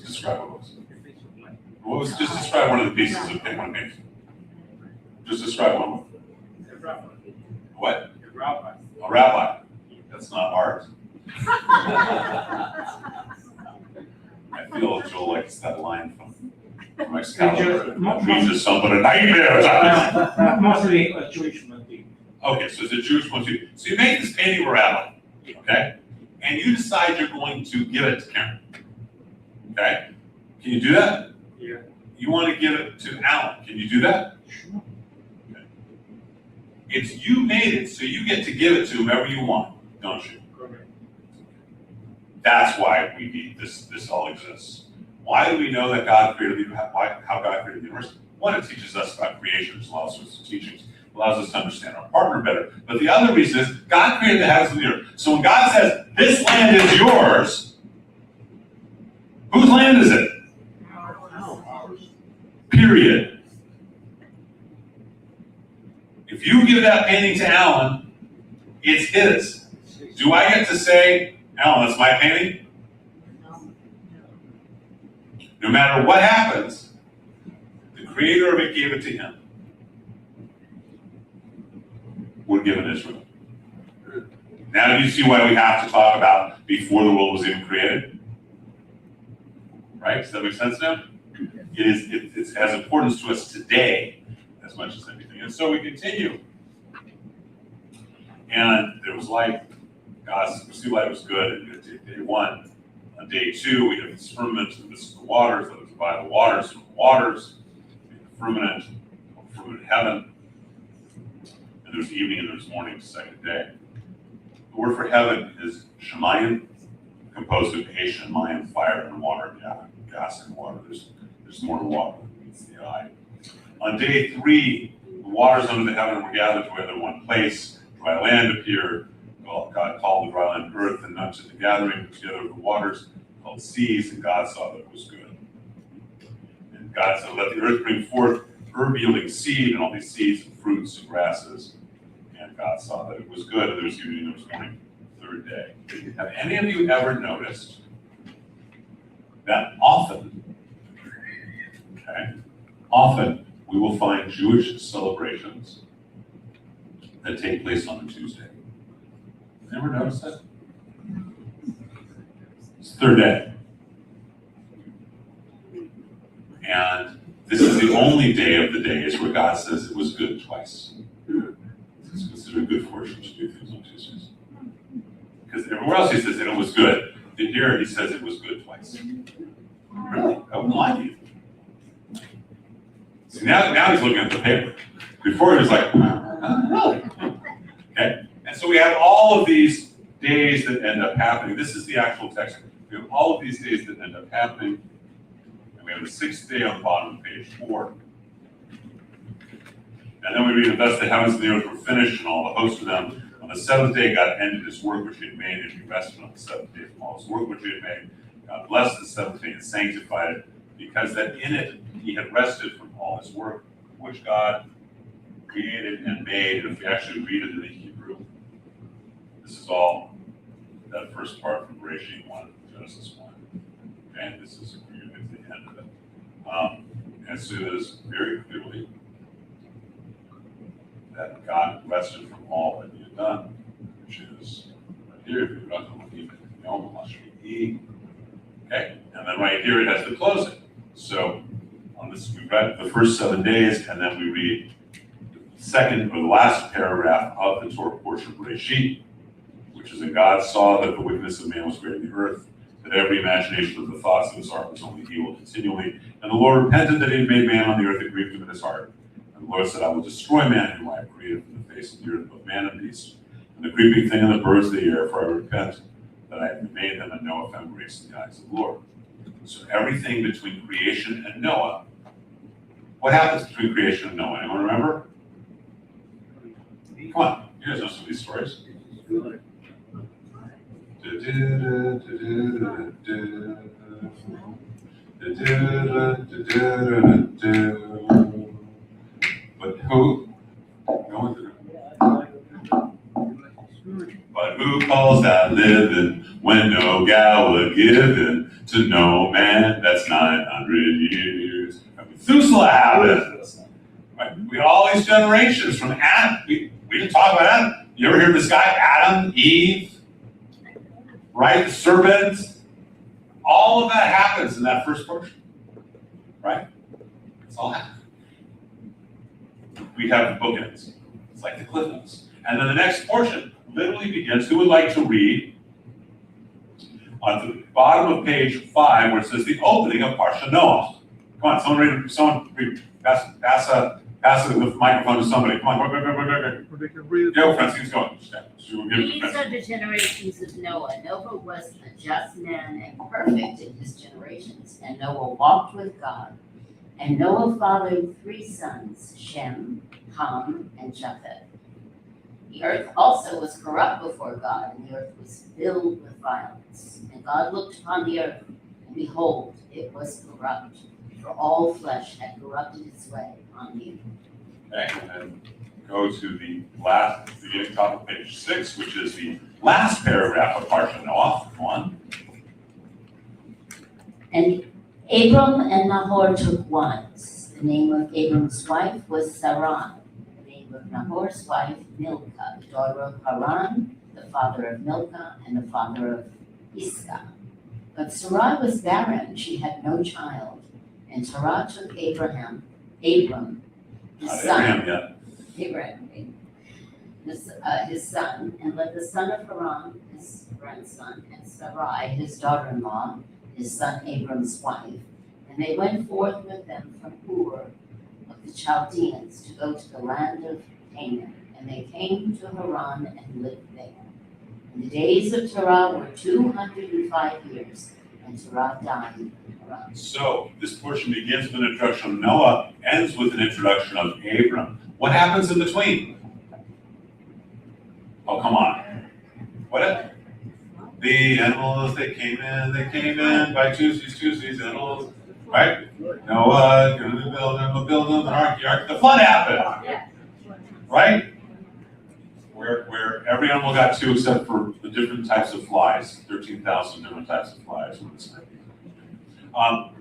Speaker 1: Describe what it was. Just describe one of the pieces of painting. Just describe one. What? A rabbi. That's not art. I feel Joel likes that line from Excalibur. Jesus, son, but a nightmare.
Speaker 6: Mostly a Jewish motif.
Speaker 1: Okay, so it's a Jewish motif. So you make this painting of a rabbi, okay? And you decide you're going to give it to Karen. Okay? Can you do that?
Speaker 6: Yeah.
Speaker 1: You want to give it to Alan. Can you do that?
Speaker 6: Sure.
Speaker 1: Okay. It's you made it, so you get to give it to whomever you want, don't you?
Speaker 6: Correct.
Speaker 1: That's why we need this all exists. Why do we know that God created how God created the universe? One, it teaches us about creation. There's all sorts of teachings. It allows us to understand our partner better. But the other reason is God created the heavens and the earth. So when God says, this land is yours, whose land is it? Period. If you give that painting to Alan, it's his. Do I get to say, Alan, that's my painting? No matter what happens, the creator of it gave it to him. We're given Israel. Now do you see why we have to talk about before the world was even created? Right? Does that make sense now? It has importance to us today as much as anything. And so we continue. And there was light. God perceived light was good. And day one. On day two, we have this firmament, and this is the waters. Let us divide the waters from the waters. The firmament heaven. And there's evening and there's morning, second day. The word for heaven is shemayim, composed of ash and mayim, fire and water, gas and water. There's more water than meets the eye. On day three, the waters under the heaven were gathered together in one place. Dry land appeared. God called the dry land earth, and unto the gathering together of the waters called seas, and God saw that it was good. And God said, let the earth bring forth herb yielding seed, and all these seeds and fruits and grasses. And God saw that it was good, and there was evening and there was morning, third day. Have any of you ever noticed that often we will find Jewish celebrations that take place on a Tuesday? Never noticed that? It's the third day. And this is the only day of the days where God says it was good twice. It's considered good fortune to do things on Tuesdays. Because everywhere else he says it was good. Here he says it was good twice. Really? I wouldn't lie to you. See, now he's looking at the paper. Before he was like, really? Okay? And so we have all of these days that end up happening. This is the actual text. We have all of these days that end up happening. And we have the sixth day on the bottom of page 4. And then we read, and thus the heavens and the earth were finished, and all the host of them. On the seventh day, God ended his work which he had made, and he rested on the seventh day from all his work which he had made. God blessed the seventh day and sanctified it, because that in it he had rested from all his work which God created and made. And if we actually read it in the Hebrew, this is all that first part from Bereshit 1, Genesis 1. And this is really at the end of it. And so it is very clearly that God rested from all that he had done, which is right here, if you run the even Yom HaShvi'i. Okay, and then right here it has the closing. So on this, we read the first 7 days, and then we read the second or the last paragraph of the Torah portion of Bereshit, which is, and God saw that the wickedness of man was great in the earth, that every imagination of the thoughts of his heart was only evil continually. And the Lord repented that he had made man on the earth, and grieved him in his heart. And the Lord said, I will destroy man whom I have created from the face of the earth, both man and beast, and the creeping thing and the birds of the air, for I repent that I have made them, and Noah found grace in the eyes of the Lord. So everything between creation and Noah, what happens between creation and Noah? Anyone remember? Come on, you guys know some of these stories. But who? But who calls that living when no gala given to no man? That's 900 years. Methuselah happens. Right? We got all these generations from Adam. We didn't talk about Adam. You ever hear this guy, Adam, Eve, right? The serpent. All of that happens in that first portion, right? It's all happening. We have the bookends. It's like the cliff notes. And then the next portion literally begins. Who would like to read on the bottom of page 5 where it says the opening of Parsha Noah? Come on, someone read. Pass the microphone to somebody. Come on, go, Francine's going.
Speaker 8: These are the generations of Noah. Noah was a just man and perfect in his generations, and Noah walked with God. And Noah fathered 3 sons, Shem, Ham, and Japheth. The earth also was corrupt before God, and the earth was filled with violence. And God looked upon the earth, and behold, it was corrupt, for all flesh had corrupted its way on the earth.
Speaker 1: Okay, and then go to the beginning top of page 6, which is the last paragraph of Parsha Noah. One.
Speaker 8: And Abram and Nahor took wives. The name of Abram's wife was Sarai. The name of Nahor's wife, Milcah, the daughter of Haran, the father of Milcah, and the father of Iscah. But Sarai was barren, she had no child. And Sarah took Abram, his son, his son, and led the son of Haran, his grandson, and Sarai, his daughter-in-law, his son Abram's wife, and they went forth with them from Ur of the Chaldeans to go to the land of Canaan, and they came to Haran and lived there. And the days of Terah were 205 years, and Terah died in Haran.
Speaker 1: So this portion begins with an introduction of Noah, ends with an introduction of Abram. What happens in between? Oh, come on. What? The animals, they came in by Tuesdays, animals, right? Noah, gonna build them, an ark, the flood happened, right? Where every animal got 2 except for the different types of flies, 13,000 different types of flies. Mark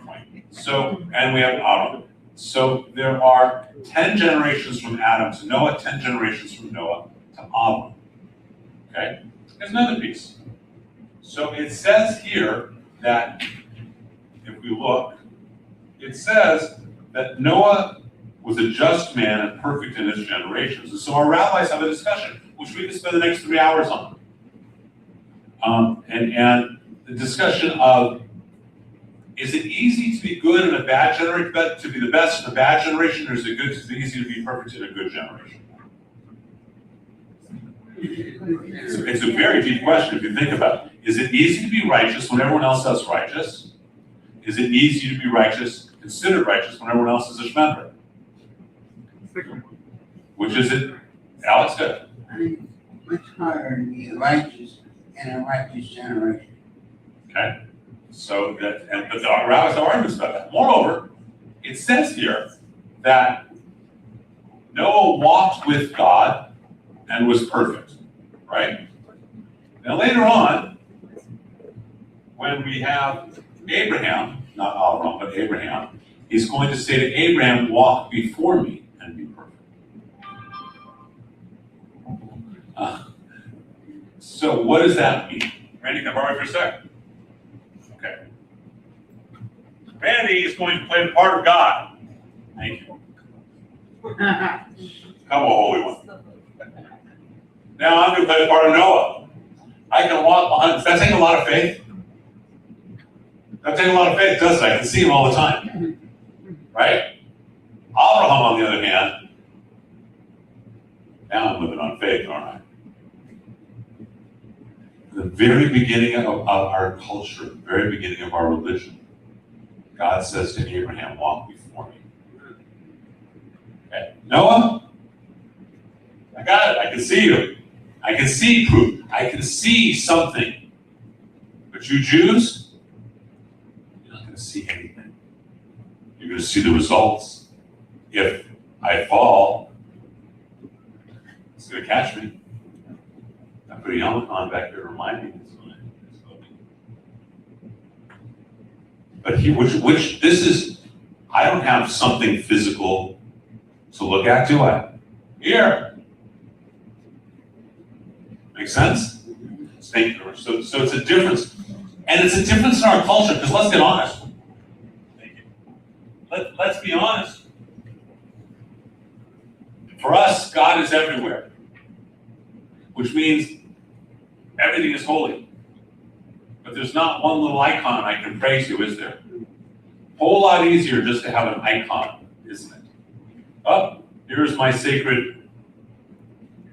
Speaker 1: Twain. So, and we have Adam. So there are 10 generations from Adam to Noah, 10 generations from Noah to Abram. Okay? There's another piece. So it says here that, if we look, it says that Noah was a just man and perfect in his generations. And so our rabbis have a discussion, which we can spend the next 3 hours on. And the discussion of, is it easy to be good in a bad generation, to be the best in a bad generation, or is it easy to be perfect in a good generation? It's a very deep question if you think about it. Is it easy to be righteous when everyone else is righteous? is it easy to be righteous, considered righteous when everyone else is a shmender? Which is it? Alex, good.
Speaker 9: I mean, much harder to be righteous in a righteous generation.
Speaker 1: Okay? So that, but the rabbis have arguments about that. Moreover, it says here that Noah walked with God and was perfect, right? Now later on, when we have Abraham, not Avram, but Abraham, he's going to say to Abraham, walk before me and be perfect. So what does that mean? Randy, can I borrow you for a second? Okay. Randy is going to play the part of God. Thank you. Come on, Holy One. Now I'm going to play the part of Noah. I can walk behind. Does that take a lot of faith? That takes a lot of faith, doesn't it? I can see him all the time. Right? Abraham, on the other hand, now I'm living on faith, aren't I? The very beginning of our culture, the very beginning of our religion, God says to Abraham, walk before me. Okay. Noah, I got it. I can see you. I can see proof. I can see something. But you Jews, you're not going to see anything. You're going to see the results. If I fall, it's going to catch me. I put a helmet on back there to remind me. But he, which this is, I don't have something physical to look at, do I? Here. Make sense? So it's a difference. And it's a difference in our culture, because let's get honest. Thank you. Let's be honest. For us, God is everywhere. Which means everything is holy. But there's not one little icon I can pray to, is there? Whole lot easier just to have an icon, isn't it? Oh, here's my sacred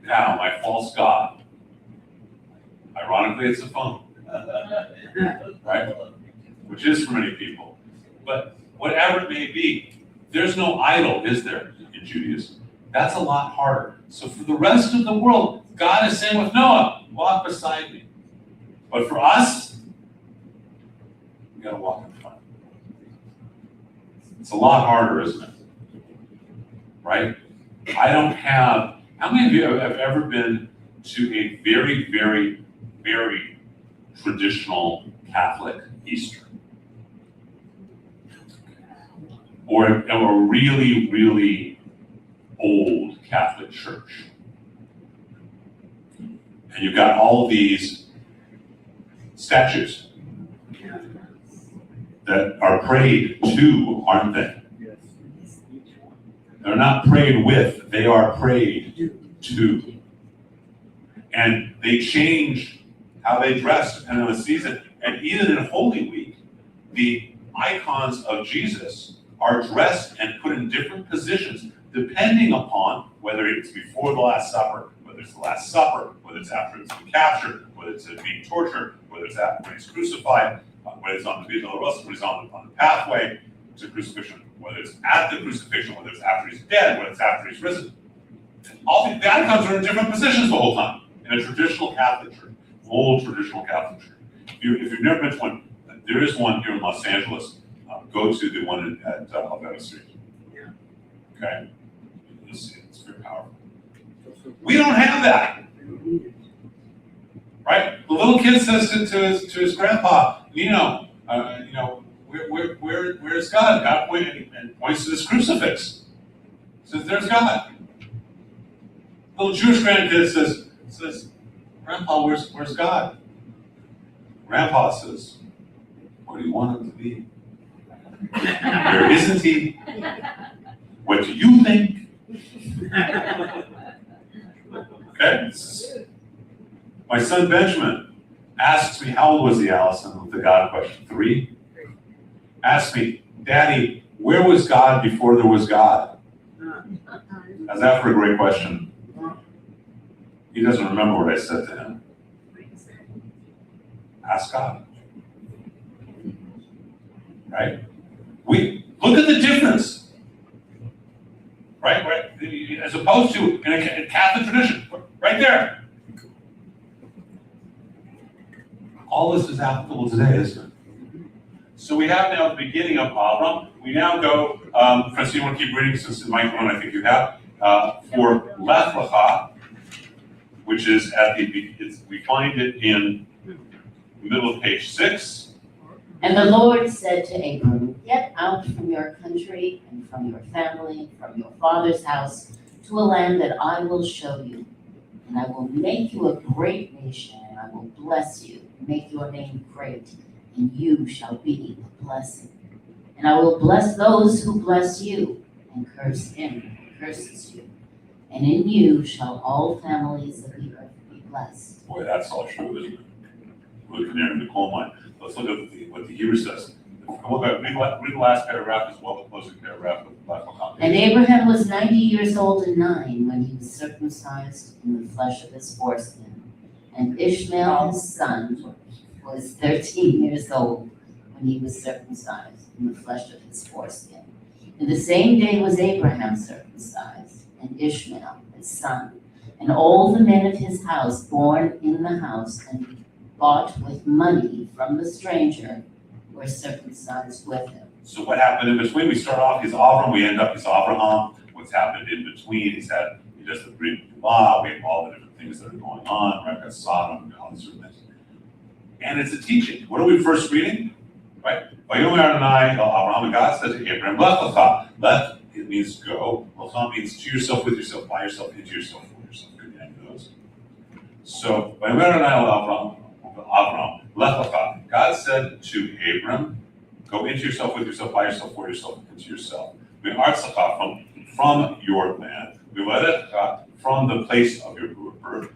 Speaker 1: cow, my false god. Ironically, it's a phone. Right? Which is for many people. But whatever it may be, there's no idol, is there, in Judaism? That's a lot harder. So for the rest of the world, God is saying with Noah, walk beside me. But for us, we gotta walk in front. It's a lot harder, isn't it? Right? I don't have, how many of you have ever been to a very, very, very traditional Catholic Easter? Or a really, really old Catholic church? And you've got all of these statues that are prayed to, aren't they?
Speaker 6: Yes.
Speaker 1: They're not prayed with, they are prayed to. And they change how they dress depending on the season. And even in Holy Week, the icons of Jesus are dressed and put in different positions depending upon whether it's before the Last Supper, whether it's the Last Supper, whether it's after it's been captured, whether it's being tortured, whether it's after when he's crucified, whether it's on the Via Dolorosa, when he's on the pathway to crucifixion, whether it's at the crucifixion, whether it's after he's dead, whether it's after he's risen. All the icons are in different positions the whole time in a traditional Catholic church, old traditional Catholic church. If you've never been to one, there is one here in Los Angeles. Go to the one at Alveda Street.
Speaker 6: Yeah.
Speaker 1: Okay? You'll see it. It's very powerful. We don't have that. Right? The little kid says to his grandpa, where's God? God points to this crucifix. Says, there's God. Little Jewish grandkid says, Grandpa, where's God? Grandpa says, where do you want him to be? Where isn't he? What do you think? Okay? My son Benjamin asks me, how old was he, Allison, with the God question? 3? Asks me, Daddy, where was God before there was God? How's that for a great question? He doesn't remember what I said to him. Ask God. right? Look at the difference, right? As opposed to in a Catholic tradition, right there. All this is applicable today, isn't it? So we have now the beginning of Avram. We now go, Francine, you want to keep reading since the microphone I think you have, for Lech Lecha, which is we find it in the middle of page 6.
Speaker 8: And the Lord said to Abram, get out from your country and from your family and from your father's house to a land that I will show you. And I will make you a great nation, and I will bless you, and make your name great, and you shall be a blessing. And I will bless those who bless you, and curse him who curses you. And in you shall all families of the earth be blessed.
Speaker 1: Boy, that's all true, isn't it? We're looking there in the coal mine. Let's look at what the Hebrew says. Read the last paragraph as well, the closing paragraph with Lech Lecha.
Speaker 8: And Abraham was 90 years old and 9 when he was circumcised in the flesh of his foreskin. And Ishmael, his son, was 13 years old when he was circumcised in the flesh of his foreskin. And the same day was Abraham circumcised, and Ishmael, his son, and all the men of his house born in the house and bought with money from the stranger were circumcised with him.
Speaker 1: So what happened in between? We start off, he's Avram, we end up, he's Abraham. What's happened in between? He does the Brit Milah, we have all the different things that are going on, right? Got Sodom, and all these different things. And it's a teaching. What are we first reading? Right? Vayomer Adonai el Abraham, and God said to Abraham, Lech Lecha. Lech, it means go. Lecha means to yourself, with yourself, by yourself, into yourself, for yourself. Could be any of those. So, Vayomer Adonai el Abraham, Lech Lecha. God said to Abram, go into yourself, with yourself, by yourself, for yourself, into yourself. From your land. From the place of your birth.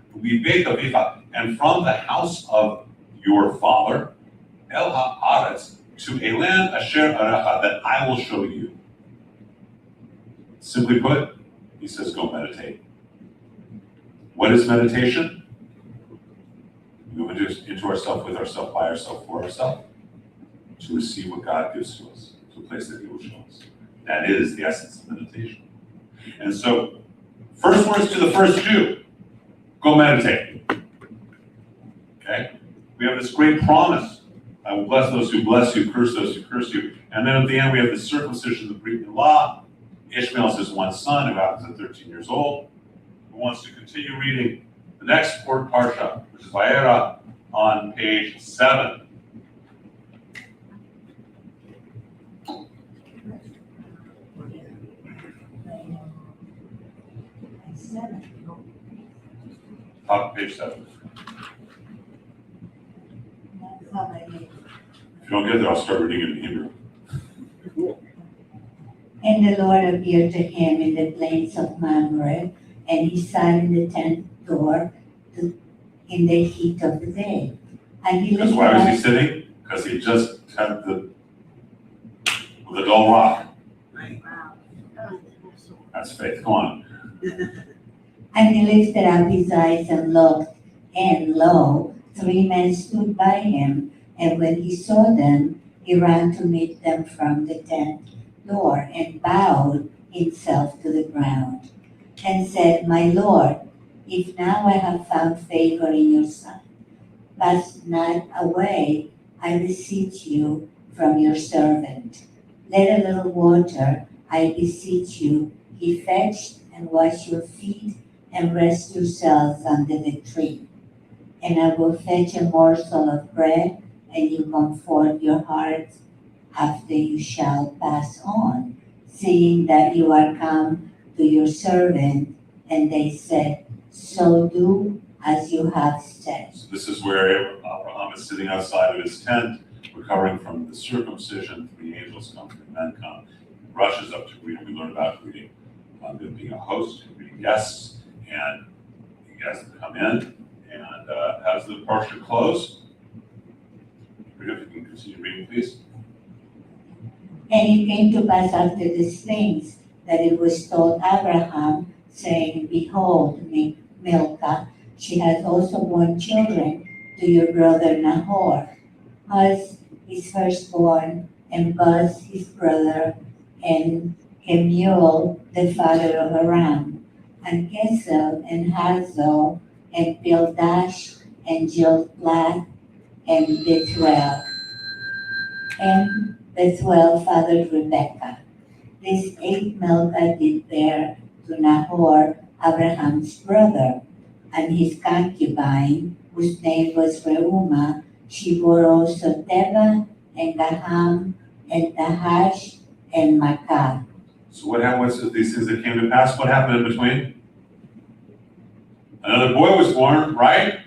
Speaker 1: And from the house of your father, El Haaretz, to a land asher arecha, that I will show you. Simply put, he says, go meditate. What is meditation? We move into ourselves, with ourselves, by ourselves, for ourselves, to receive what God gives to us, to a place that he will show us. That is the essence of meditation. And so, first words to the first Jew, go meditate. Okay? We have this great promise. I will bless those who bless you, curse those who curse you. And then at the end, we have the circumcision of the Brit Milah. Ishmael is his one son, who happens at 13 years old, who wants to continue reading the next parsha, which is Vayera, on page 7. Top of page 7. If you don't get there, I'll start reading it in Hebrew.
Speaker 5: And the Lord appeared to him in the plains of Mamre, and he sat in the tent door in the heat of the day. And he
Speaker 1: That's
Speaker 5: looked
Speaker 1: why was he
Speaker 5: up,
Speaker 1: sitting? Because he just had the dull rock.
Speaker 2: Wow.
Speaker 1: That's faith. Come on.
Speaker 5: and he lifted up his eyes and looked, and lo, 3 men stood by him. And when he saw them, he ran to meet them from the tent door and bowed himself to the ground and said, My Lord, if now I have found favor in your sight, pass not away, I beseech you, from your servant. Let a little water, I beseech you, be fetched, and wash your feet, and rest yourselves under the tree. And I will fetch a morsel of bread, and you comfort your hearts after you shall pass on, seeing that you are come to your servant. And they said, So do as you have said.
Speaker 1: So this is where Abraham is sitting outside of his tent, recovering from the circumcision. 3 angels come, 3 men come, rushes up to greet him. We learn about greeting, them being a host, greeting guests, and the guests come in. And as the parsha close, if you can continue reading, please.
Speaker 5: And it came to pass after these things that it was told Abraham, saying, Behold, Milcah, she has also borne children to your brother Nahor. As his firstborn and Buz his brother, and Kemuel the father of Aram, and Kesel and Hazo, and Pildash, and Jilplat, and Bethuel. And Bethuel fathered Rebekah. These 8 Milcah did bear to Nahor, Abraham's brother, and his concubine, whose name was Reumah. She bore also Teba, and Gaham, and Nahash, and Makah.
Speaker 1: So what happened, what's these things that came to pass, what happened in between? Another boy was born, right?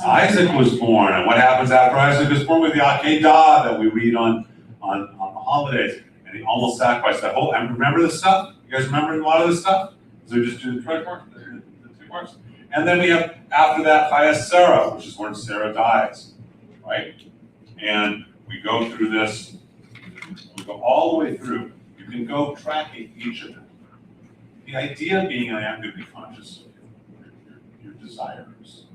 Speaker 1: Isaac was born, and what happens after Isaac is born with the Akedah that we read on the holidays? And he almost sacrificed that whole, and remember this stuff? You guys remember a lot of this stuff? So we just do the first part, the 2 parts. And then we have, after that, Sarah, which is when Sarah dies, right? And we go through this, we go all the way through. You can go tracking each of them. The idea being, I am going to be conscious of your desires.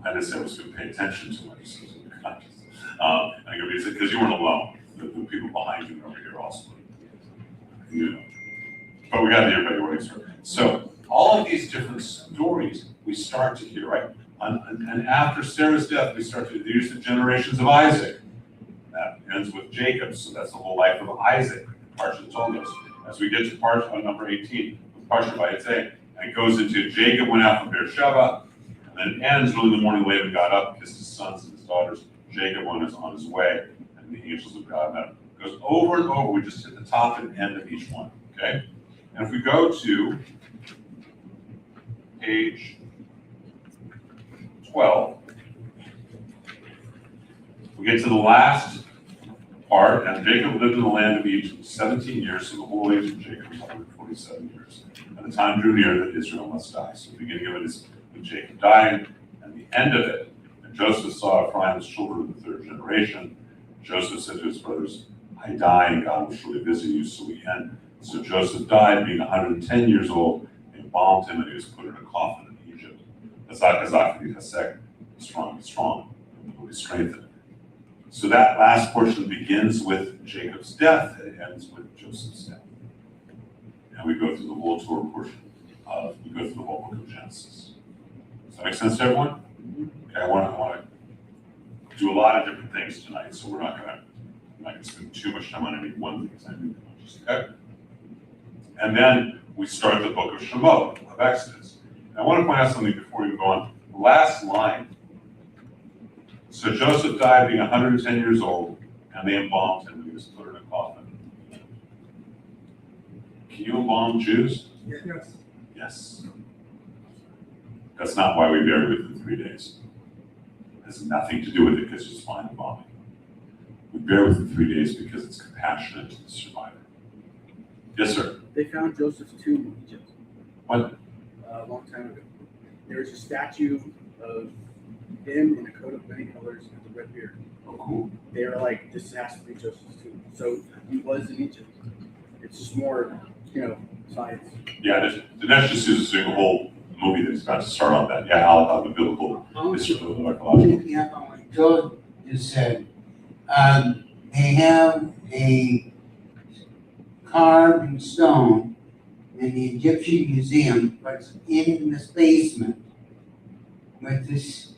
Speaker 1: I didn't say I was going to pay attention to much, so I was going to be conscious. Because you weren't alone. The people behind you and over here also. You know. But we got the everybody waiting for. So all of these different stories we start to hear, right? And after Sarah's death, we start to use the generations of Isaac. That ends with Jacob, so that's the whole life of Isaac. Parsha told us. As we get to Parsha number 18, Parsha Vayetze, and it goes into Jacob went out from Beersheba, and then it ends really in the morning. Laban got up, kissed his sons and his daughters. Jacob went on his way, and the angels of God met him. It goes over and over. We just hit the top and end of each one. Okay, and if we go to page 12, we get to the last part, and Jacob lived in the land of Egypt 17 years, so the whole age of Jacob was 147 years. And the time drew near that Israel must die. So the beginning of it is with Jacob dying, and the end of it, and Joseph saw Ephraim's children in the 3rd generation. Joseph said to his brothers, I die, and God will surely visit you. So we end. So Joseph died, being 110 years old. They embalmed him, and he was put in a coffin in Egypt. Strong, and will be strengthened. So that last portion begins with Jacob's death, and it ends with Joseph's death. And we go through the whole Torah portion we go through the whole book of Genesis. Does that make sense to everyone? Okay, I want to do a lot of different things tonight, so we're not going to spend too much time on any one thing, because I do okay? And then we start the book of Shemot, of Exodus. And I want to point out something before we go on. The last line. So Joseph died being 110 years old, and they embalmed him, and he was put in a coffin. Can you embalm Jews?
Speaker 4: Yes.
Speaker 1: Yes. That's not why we bury within 3 days. It has nothing to do with it because it's fine embalming. We bury within 3 days because it's compassionate to the survivor. Yes, sir.
Speaker 12: They found Joseph's tomb in Egypt.
Speaker 1: What?
Speaker 12: A long time ago. There was a statue of him in a coat of many colors with a red beard.
Speaker 1: Oh, cool.
Speaker 12: They were like, this has to be Joseph's tomb. So he was in Egypt. It's just more, science.
Speaker 1: Yeah, the next is doing a whole movie that's about to start on that. Yeah, how the biblical history of the archaeological.
Speaker 9: Picking up on what Joe just said, they have a carved stone in the Egyptian Museum, but it's in this basement with this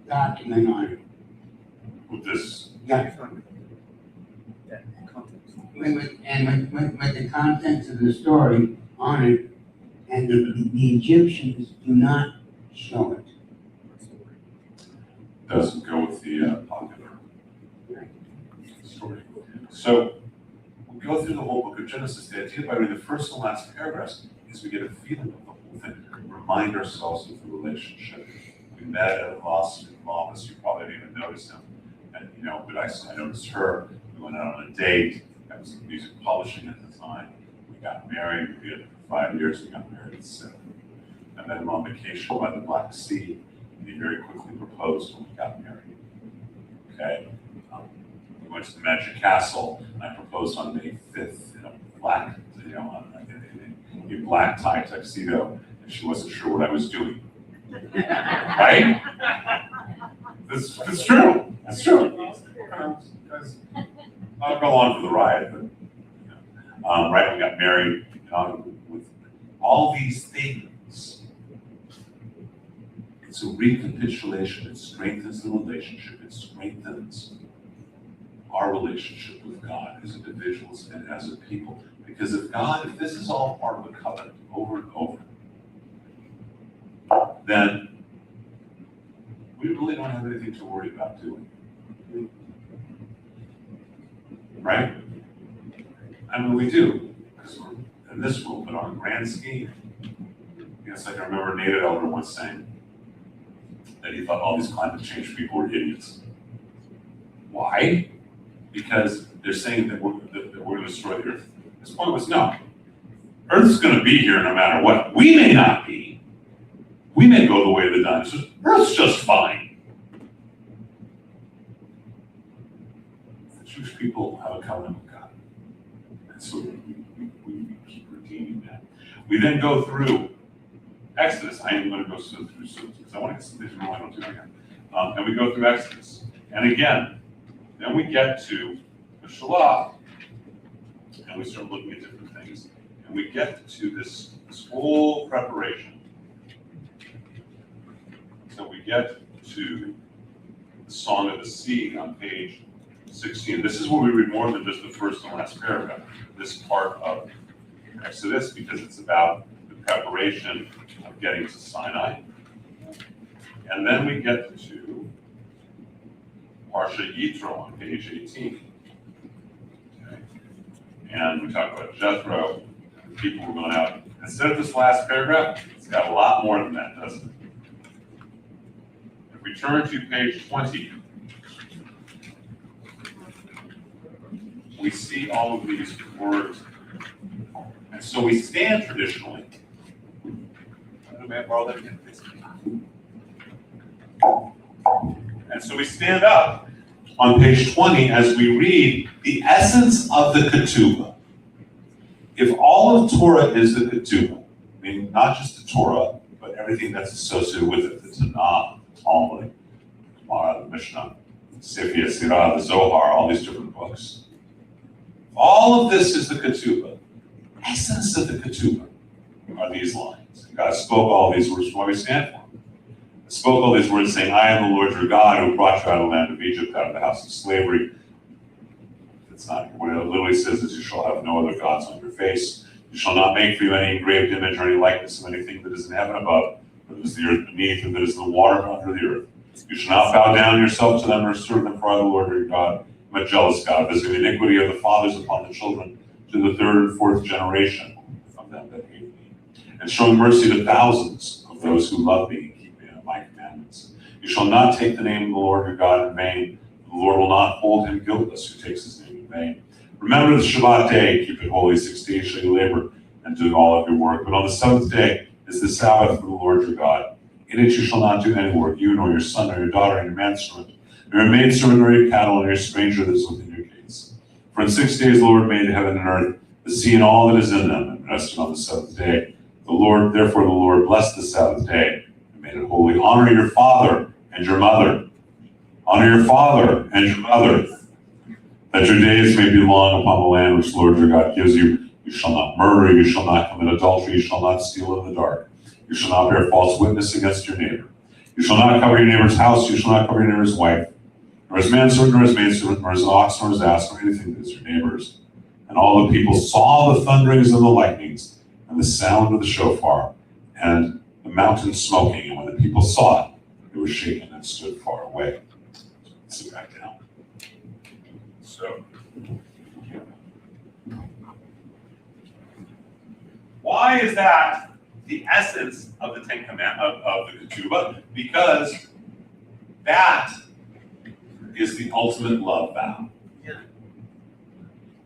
Speaker 9: document on it.
Speaker 1: With this,
Speaker 9: Yeah,
Speaker 12: That context.
Speaker 9: with the contents of the story on it, and the Egyptians do not show it.
Speaker 1: doesn't go with the popular story. So we go through the whole book of Genesis. The idea by reading the first and last paragraphs is we get a feeling of the whole thing. Remind ourselves of the relationship. We met at Los Angeles. You probably didn't even notice him. And but I noticed her. We went out on a date. I was in music publishing at the time. We got married. We did it for 5 years. We got married at 7. I met him on vacation by the Black Sea. And he very quickly proposed when we got married. Okay. We went to the Magic Castle, and I proposed on May 5th in a black, in a black tie tuxedo, and she wasn't sure what I was doing. Right? It's true. That's true. Because I'll go on for the ride, but, right, we got married, with all these things. It's a recapitulation, it strengthens the relationship, it strengthens our relationship with God as individuals and as a people. Because if this is all part of a covenant over and over, then we really don't have anything to worry about, do we? Right? I mean, we do, because we're in this room, but on a grand scheme, it's like I remember Nate Elder once saying that he thought all these climate change people were idiots. Why? Because they're saying that we're going to destroy the earth. His point was, no, Earth's going to be here no matter what. We may not be. We may go the way of the dinosaurs. Earth's just fine. The Jewish people have a covenant with God. And so we keep redeeming that. We then go through Exodus. I am going to go through soon because I want to get some things wrong. I don't do that again. And we go through Exodus. And again, then we get to the Shavuot, and we start looking at different things. And we get to this whole preparation. So we get to the Song of the Sea on page 16. This is where we read more than just the first and last paragraph. This part of Exodus, because it's about the preparation of getting to Sinai. And then we get to Parsha Yitro on page 18. Okay. And we talk about Jethro, and the people who were going out. Instead of this last paragraph, it's got a lot more than that, doesn't it? If we turn to page 20, we see all of these words. And so we stand traditionally. May I borrow that again, please? And so we stand up on page 20 as we read the essence of the ketubah. If all of Torah is the ketubah, meaning not just the Torah, but everything that's associated with it, the Tanakh, the Talmud, the Gemara, the Mishnah, Sefer Yetzirah, the Zohar, all these different books. All of this is the ketubah. Essence of the ketubah are these lines. God spoke all these words for what we stand for. He spoke all these words saying, I am the Lord your God who brought you out of the land of Egypt, out of the house of slavery. It's not, what it literally says is you shall have no other gods on your face. You shall not make for you any engraved image or any likeness of anything that is in heaven above, or that is the earth beneath, or that is in the water under the earth. You shall not bow down yourself to them or serve them, for I, the Lord your God, am a jealous God, visiting the iniquity of the fathers upon the children to the third and fourth generation of them that hate me, and showing mercy to thousands of those who love me and keep my commandments. You shall not take the name of the Lord your God in vain. The Lord will not hold him guiltless who takes his name in vain. Remember the Shabbat day, keep it holy. 6 days shall you labor and do all of your work. But on the seventh day is the Sabbath for the Lord your God. In it you shall not do any work, you nor your son nor your daughter, nor your manservant, nor your maidservant, nor your cattle, nor your stranger that is within your gates. For in 6 days the Lord made heaven and earth, the sea and all that is in them, and rested on the seventh day. Therefore the Lord blessed the Sabbath day and made it holy. Honor your father and your mother. Honor your father and your mother, that your days may be long upon the land which the Lord your God gives you. You shall not murder, you shall not commit adultery, you shall not steal in the dark. You shall not bear false witness against your neighbor. You shall not cover your neighbor's house, you shall not cover your neighbor's wife, nor his manservant, nor his maidservant, nor his ox, nor his ass, nor anything that is your neighbor's. And all the people saw the thunderings and the lightnings, and the sound of the shofar, and the mountain smoking. And when the people saw it, it was shaken and stood far away. Sit back down. So, why is that the essence of the Ten Commandments of the ketubah? Because that is the ultimate love vow.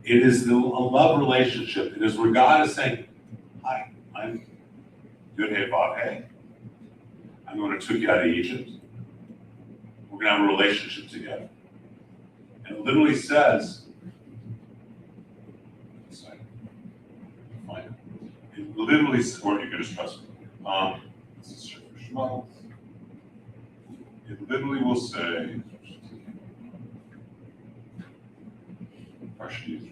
Speaker 1: It is a love relationship. It is where God is saying, hi, I'm Yud-Heh-Vav-Heh. I'm going to take you out of Egypt. We're going to have a relationship together. And it literally says, it literally says, or you can just trust me. This is Shema. It literally will say, Question is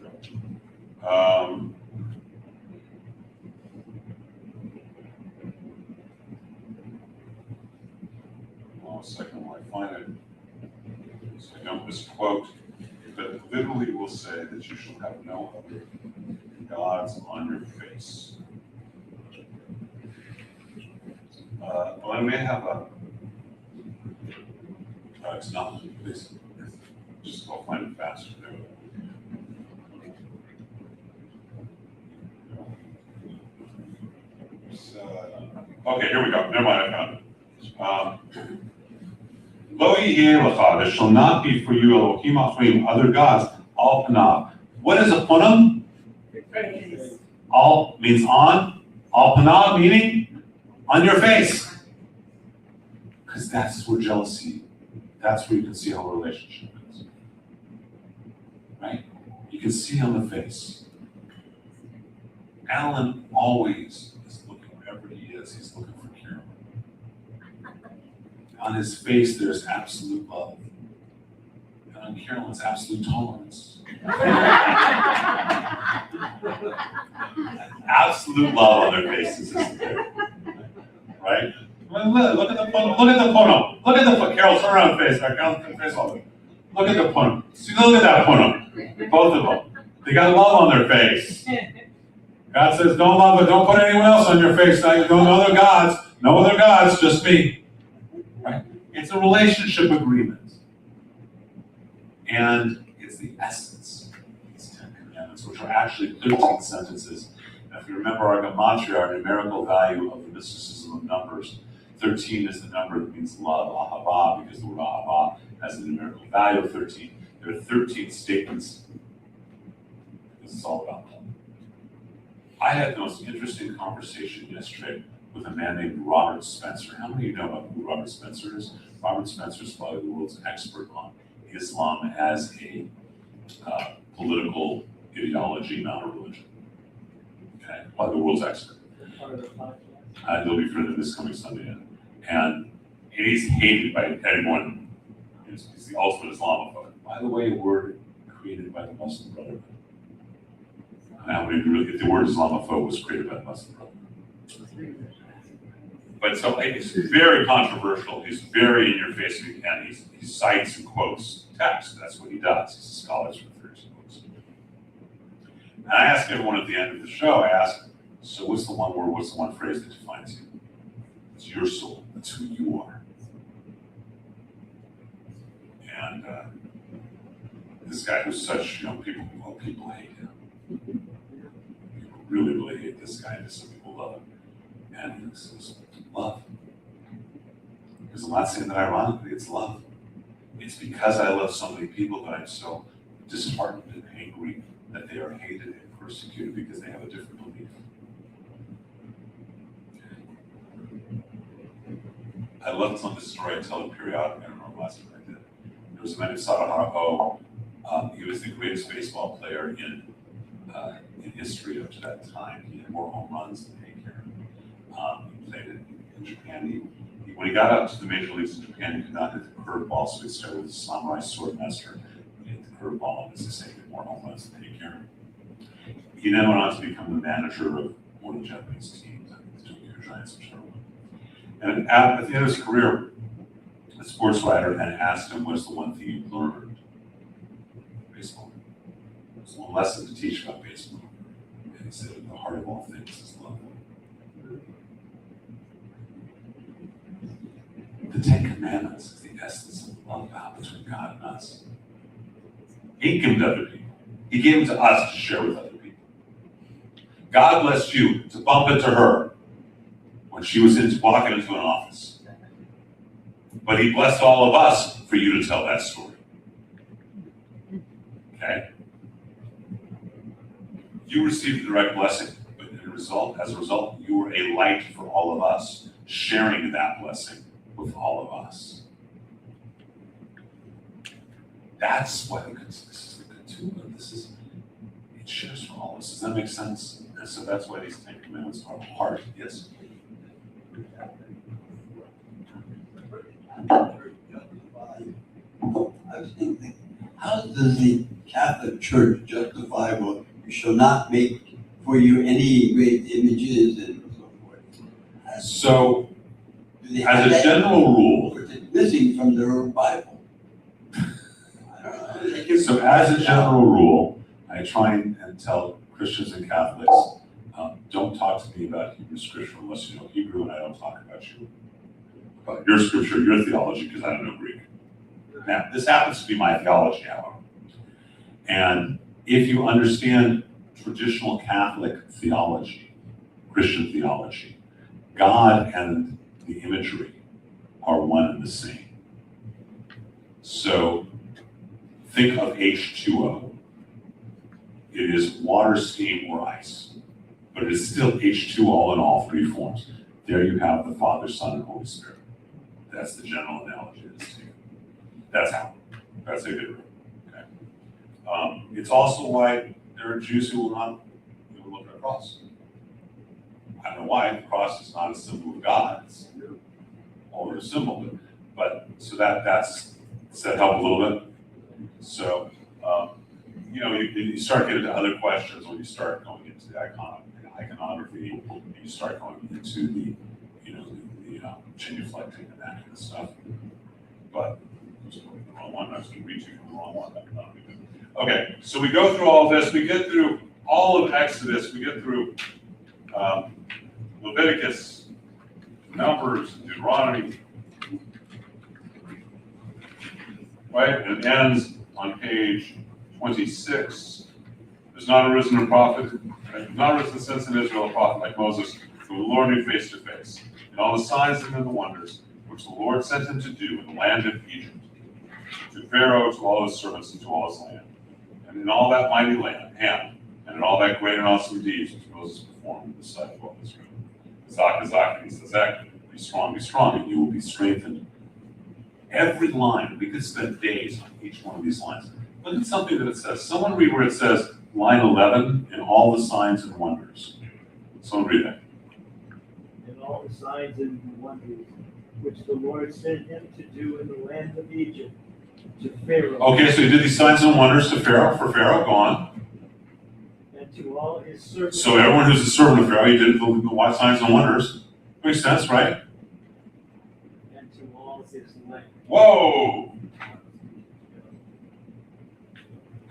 Speaker 1: one second while I find it. So I don't misquote, but it literally will say that you shall have no other gods on your face. Well, I may have a. It's not, please. Just go find it faster. Okay, here we go. Never mind, I found it. Lo yeh lecha, there shall not be for you Elohim achrim, other gods, al panav. What is a panam? Al means on, al panav meaning on your face. Because that's where jealousy, that's where you can see how a relationship is. Right? You can see on the face. Alan always is looking, wherever he is, he's looking for Carolyn. On his face, there's absolute love. And on Carolyn's absolute tolerance. Absolute love on their faces, isn't there? Right? Look at the photo. Look at the photo. Look at the Carol, turn around face. Right? Carol, turn face on it. Look at the photo. See, look at that photo. Both of them. They got love on their face. God says, don't love it. Don't put anyone else on your face. No other gods, just me. Right? It's a relationship agreement. And it's the essence of these 10 commandments, which are actually 13 sentences. And if you remember our gematria, our numerical value of the mysticism of numbers, 13 is the number that means love, ahava, because the word ahava has a numerical value of 13. There are 13 statements. This is all about love. I had the most interesting conversation yesterday with a man named Robert Spencer. How many of you know about who Robert Spencer is? Robert Spencer is probably the world's expert on Islam as a political ideology, not a religion. Okay, probably the world's expert. He'll be for this coming Sunday, and he's hated by everyone. He's the ultimate Islamophobe. By the way, a word created by the Muslim Brotherhood. How many of you really, if the word Islamophobe was created by the Muslim Brotherhood? But so it's very controversial. He's very in your face, and he cites and quotes text. That's what he does. He's a scholar for 30 books. And I ask everyone at the end of the show, I ask, so what's the one word, what's the one phrase that defines you? It's your soul. That's who you are. And this guy who's such, people hate him. People really, really hate this guy, and some people love him. And he says, love. Because I'm not saying that ironically, it's love. It's because I love so many people that I'm so disheartened and angry that they are hated and persecuted because they have a different belief. I love telling this story. I tell it periodically. I don't know last time I did. There was a man who saw he was the greatest baseball player in history up to that time. He had more home runs than Hank Aaron. He played in Japan. When he got up to the major leagues in Japan, he could not hit the curveball, so he started with a samurai sword master. He hit the curveball, and as I say, he had more home runs than Hank Aaron. He then went on to become the manager of one of the Japanese teams, the Tokyo Giants of Shavuot. And at the end of his career, a sports writer had asked him, what's the one thing you learned? Baseball. There's one lesson to teach about baseball. And he said, the heart of all things is love. The 10 Commandments is the essence of love between God and us. He didn't give them to other people. He gave them to us to share with other people. God blessed you to bump into her when she was walking into an office. But he blessed all of us for you to tell that story. Okay? You received the direct blessing, but as a result, you were a light for all of us, sharing that blessing with all of us. That's why this is the ketubah. It shares for all of us. Does that make sense? And so that's why these 10 Commandments are hard. Yes?
Speaker 9: I was thinking,
Speaker 13: How does the Catholic Church justify, well, you shall not make for you any great images and so forth?
Speaker 1: So,
Speaker 13: Do they have
Speaker 1: as a
Speaker 13: that,
Speaker 1: general rule,
Speaker 13: or is it missing from their own Bible? I don't know. They give-
Speaker 1: so as a general rule, I try and tell Christians and Catholics, don't talk to me about Hebrew scripture unless you know Hebrew, and I don't talk about your scripture, your theology, because I don't know Greek. Now, this happens to be my theology, however. And if you understand traditional Catholic theology, Christian theology, God and the imagery are one and the same. So think of H2O. It is water, steam, or ice, but it is still H2O in all three forms. There you have the Father, Son, and Holy Spirit. That's the general analogy of this too. That's a good rule. Okay. It's also why there are Jews who will not even look at a cross. I don't know why. The cross is not a symbol of God. It's only a symbol. But so does that help a little bit? So, you start getting into other questions when you start going into the iconography, you start going into the genuflecting and that kind of stuff. But just going the wrong one, I was going to read you from the wrong one. Okay, so we go through all this. We get through all of Exodus. We get through Leviticus, Numbers, Deuteronomy. Right, and it ends on page 26. There's not arisen a prophet, right? Not arisen since in Israel a prophet like Moses, who the Lord knew face to face. And all the signs and the wonders which the Lord sent him to do in the land of Egypt, to Pharaoh, to all his servants, and to all his land. And in all that mighty land, and in all that great and awesome deeds which Moses performed in the sight of all Israel. Zach, he says, Zach, be strong, and you will be strengthened. Every line, we could spend days on each one of these lines. Look at something that it says. Someone read where it says, line 11, and all the signs and wonders. Someone read that.
Speaker 14: And all the signs and wonders which the Lord sent him to do in the land of Egypt, to Pharaoh.
Speaker 1: Okay, so he did these signs and wonders to Pharaoh, go on.
Speaker 14: And to all his servants.
Speaker 1: So everyone who's a servant of Pharaoh, he did the signs and wonders. Makes sense, right?
Speaker 14: And to all his land.
Speaker 1: Whoa!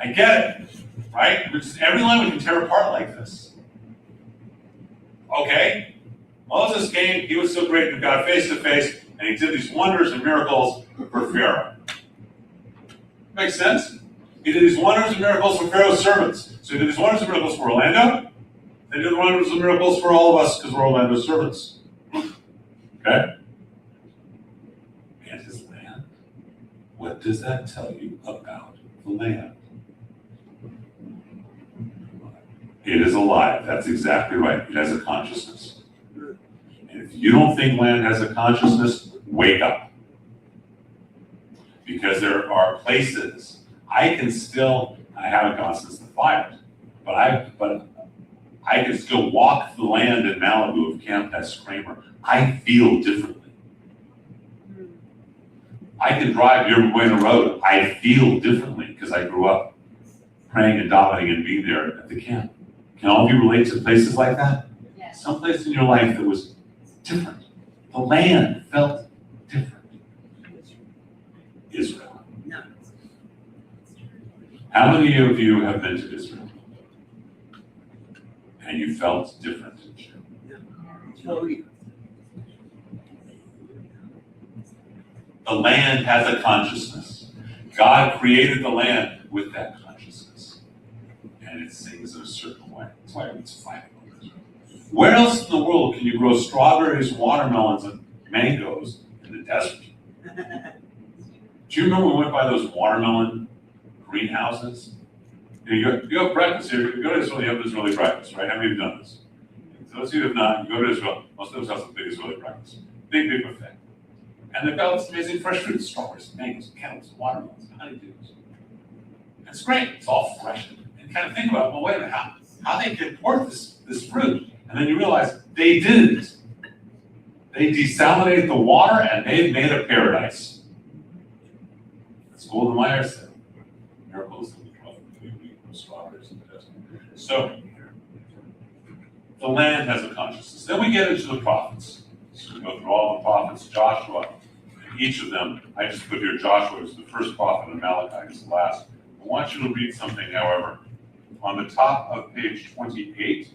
Speaker 1: I get it, right? Which is every line we can tear apart like this. Okay, Moses came, he was so great with God face to face, and he did these wonders and miracles for Pharaoh. Makes sense? He did these wonders and miracles for Pharaoh's servants. So he did these wonders and miracles for Orlando. They did the wonders and miracles for all of us because we're Orlando's servants. Okay? And his land. What does that tell you about the land? It is alive. That's exactly right. It has a consciousness. And if you don't think land has a consciousness, wake up. Because there are places I haven't gone since the fires, but I can still walk the land in Malibu of Camp S. Kramer. I feel differently. I can drive your way in the road. I feel differently because I grew up praying and davening and being there at the camp. Can all of you relate to places like that?
Speaker 8: Yes.
Speaker 1: Some place in your life that was different. The land felt different. Israel.
Speaker 8: No.
Speaker 1: How many of you have been to Israel? And you felt different? The land has a consciousness. God created the land with that consciousness. And it sings in a certain way. That's why it's fighting over Israel. Where else in the world can you grow strawberries, watermelons, and mangoes in the desert? Do you remember when we went by those watermelon greenhouses? You have breakfast here. You go to Israel, you have Israeli breakfast, right? How many of you have done this? For those of you who have not, you go to Israel, most of those have a big Israeli breakfast. Big buffet. And they've got this amazing fresh fruit, strawberries, mangoes, cantaloupes, watermelons, honeydews. It's great. It's all fresh. And kind of think about, well, wait a minute, how they can import this fruit? And then you realize they didn't. They desalinated the water and they made a paradise. That's Golda Meir said. So the land has a consciousness. Then we get into the prophets. So we go through all the prophets, Joshua, and each of them, I just put here Joshua is the first prophet and Malachi is the last. I want you to read something, however, on the top of page 28,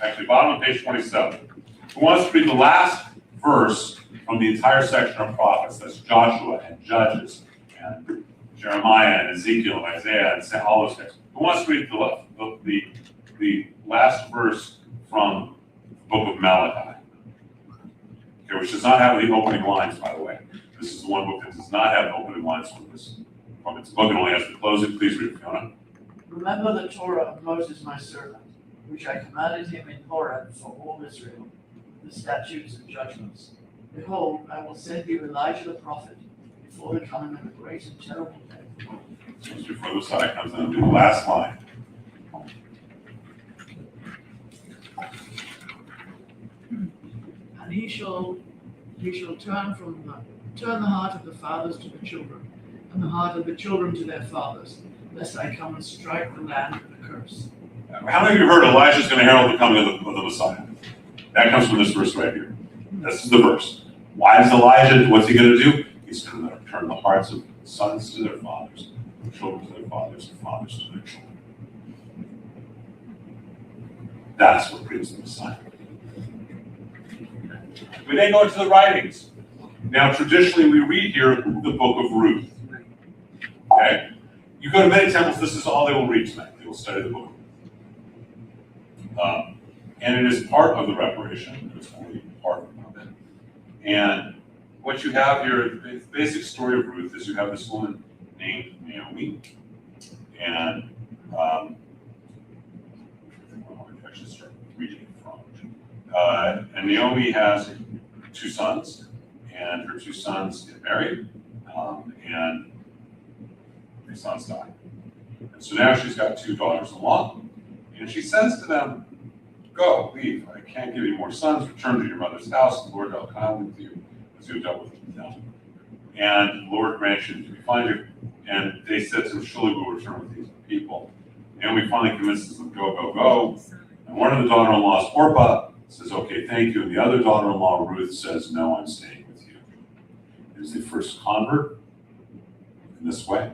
Speaker 1: actually bottom of page 27. Who wants to read the last verse from the entire section of prophets? That's Joshua and Judges and Jeremiah and Ezekiel and Isaiah and all those guys. Who wants to read the last verse from the book of Malachi? Okay, which does not have the opening lines, by the way. This is the one book that does not have opening lines from its book. It only has the closing. Please read it, Fiona.
Speaker 15: Remember the Torah of Moses my servant, which I commanded him in Horeb for all Israel, the statutes and judgments. Behold, I will send you Elijah the prophet before the coming of a great and terrible day.
Speaker 1: Just before the Messiah comes in and do the last line.
Speaker 15: And he shall turn the heart of the fathers to the children, and the heart of the children to their fathers, lest I come and strike the land with a curse.
Speaker 1: How many of you heard Elijah's going to herald the coming of the Messiah? That comes from this verse right here. This is the verse. Why is Elijah, what's he going to do? He's going to turn the hearts of sons to their fathers, children to their fathers, and fathers to their children. That's what brings the Messiah. We then go into the writings. Now, traditionally, we read here the book of Ruth. Okay? You go to many temples, this is all they will read tonight. They will study the book of Ruth. And it is part of the reparation. It's only part of it. And what you have here, the basic story of Ruth is you have this woman named Naomi. And I should start reading it from. And Naomi has 2 sons, and her 2 sons get married, and the sons die. And so now she's got 2 daughters-in-law, and she says to them, go, leave. I can't give you more sons. Return to your mother's house. The Lord dealt kindly with you as you have dealt with them. And the Lord grant you to be fine. And they said to him, surely we'll return with these people. And we finally convinces them, go, go, go. And one of the daughter-in-laws, Orpah, says, okay, thank you. And the other daughter-in-law, Ruth, says, no, I'm staying with you. It was the first convert in this way.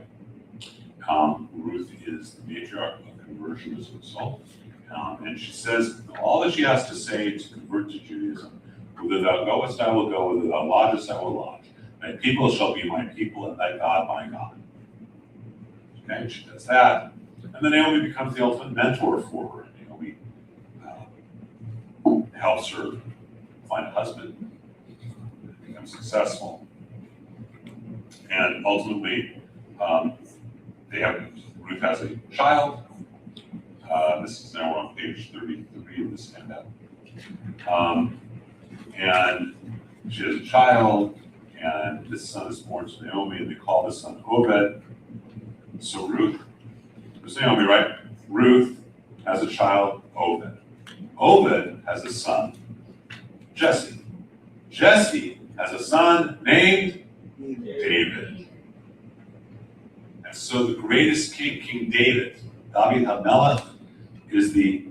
Speaker 1: Ruth is the matriarch of conversion as a result. And she says all that she has to say to convert to Judaism, whither thou goest, I will go, whither thou lodgest, I will lodge. Thy people shall be my people, and thy God my God. Okay, she does that. And then Naomi becomes the ultimate mentor for her. Naomi helps her find a husband, become successful. And ultimately, Ruth has a child. This is now on page 33 of this handout. And she has a child, and this son is born to Naomi, and they call this son Obed. So Ruth, there's Naomi, right? Ruth has a child, Obed. Obed has a son, Jesse. Jesse has a son named David. And so the greatest king, King David, David HaMelech, is the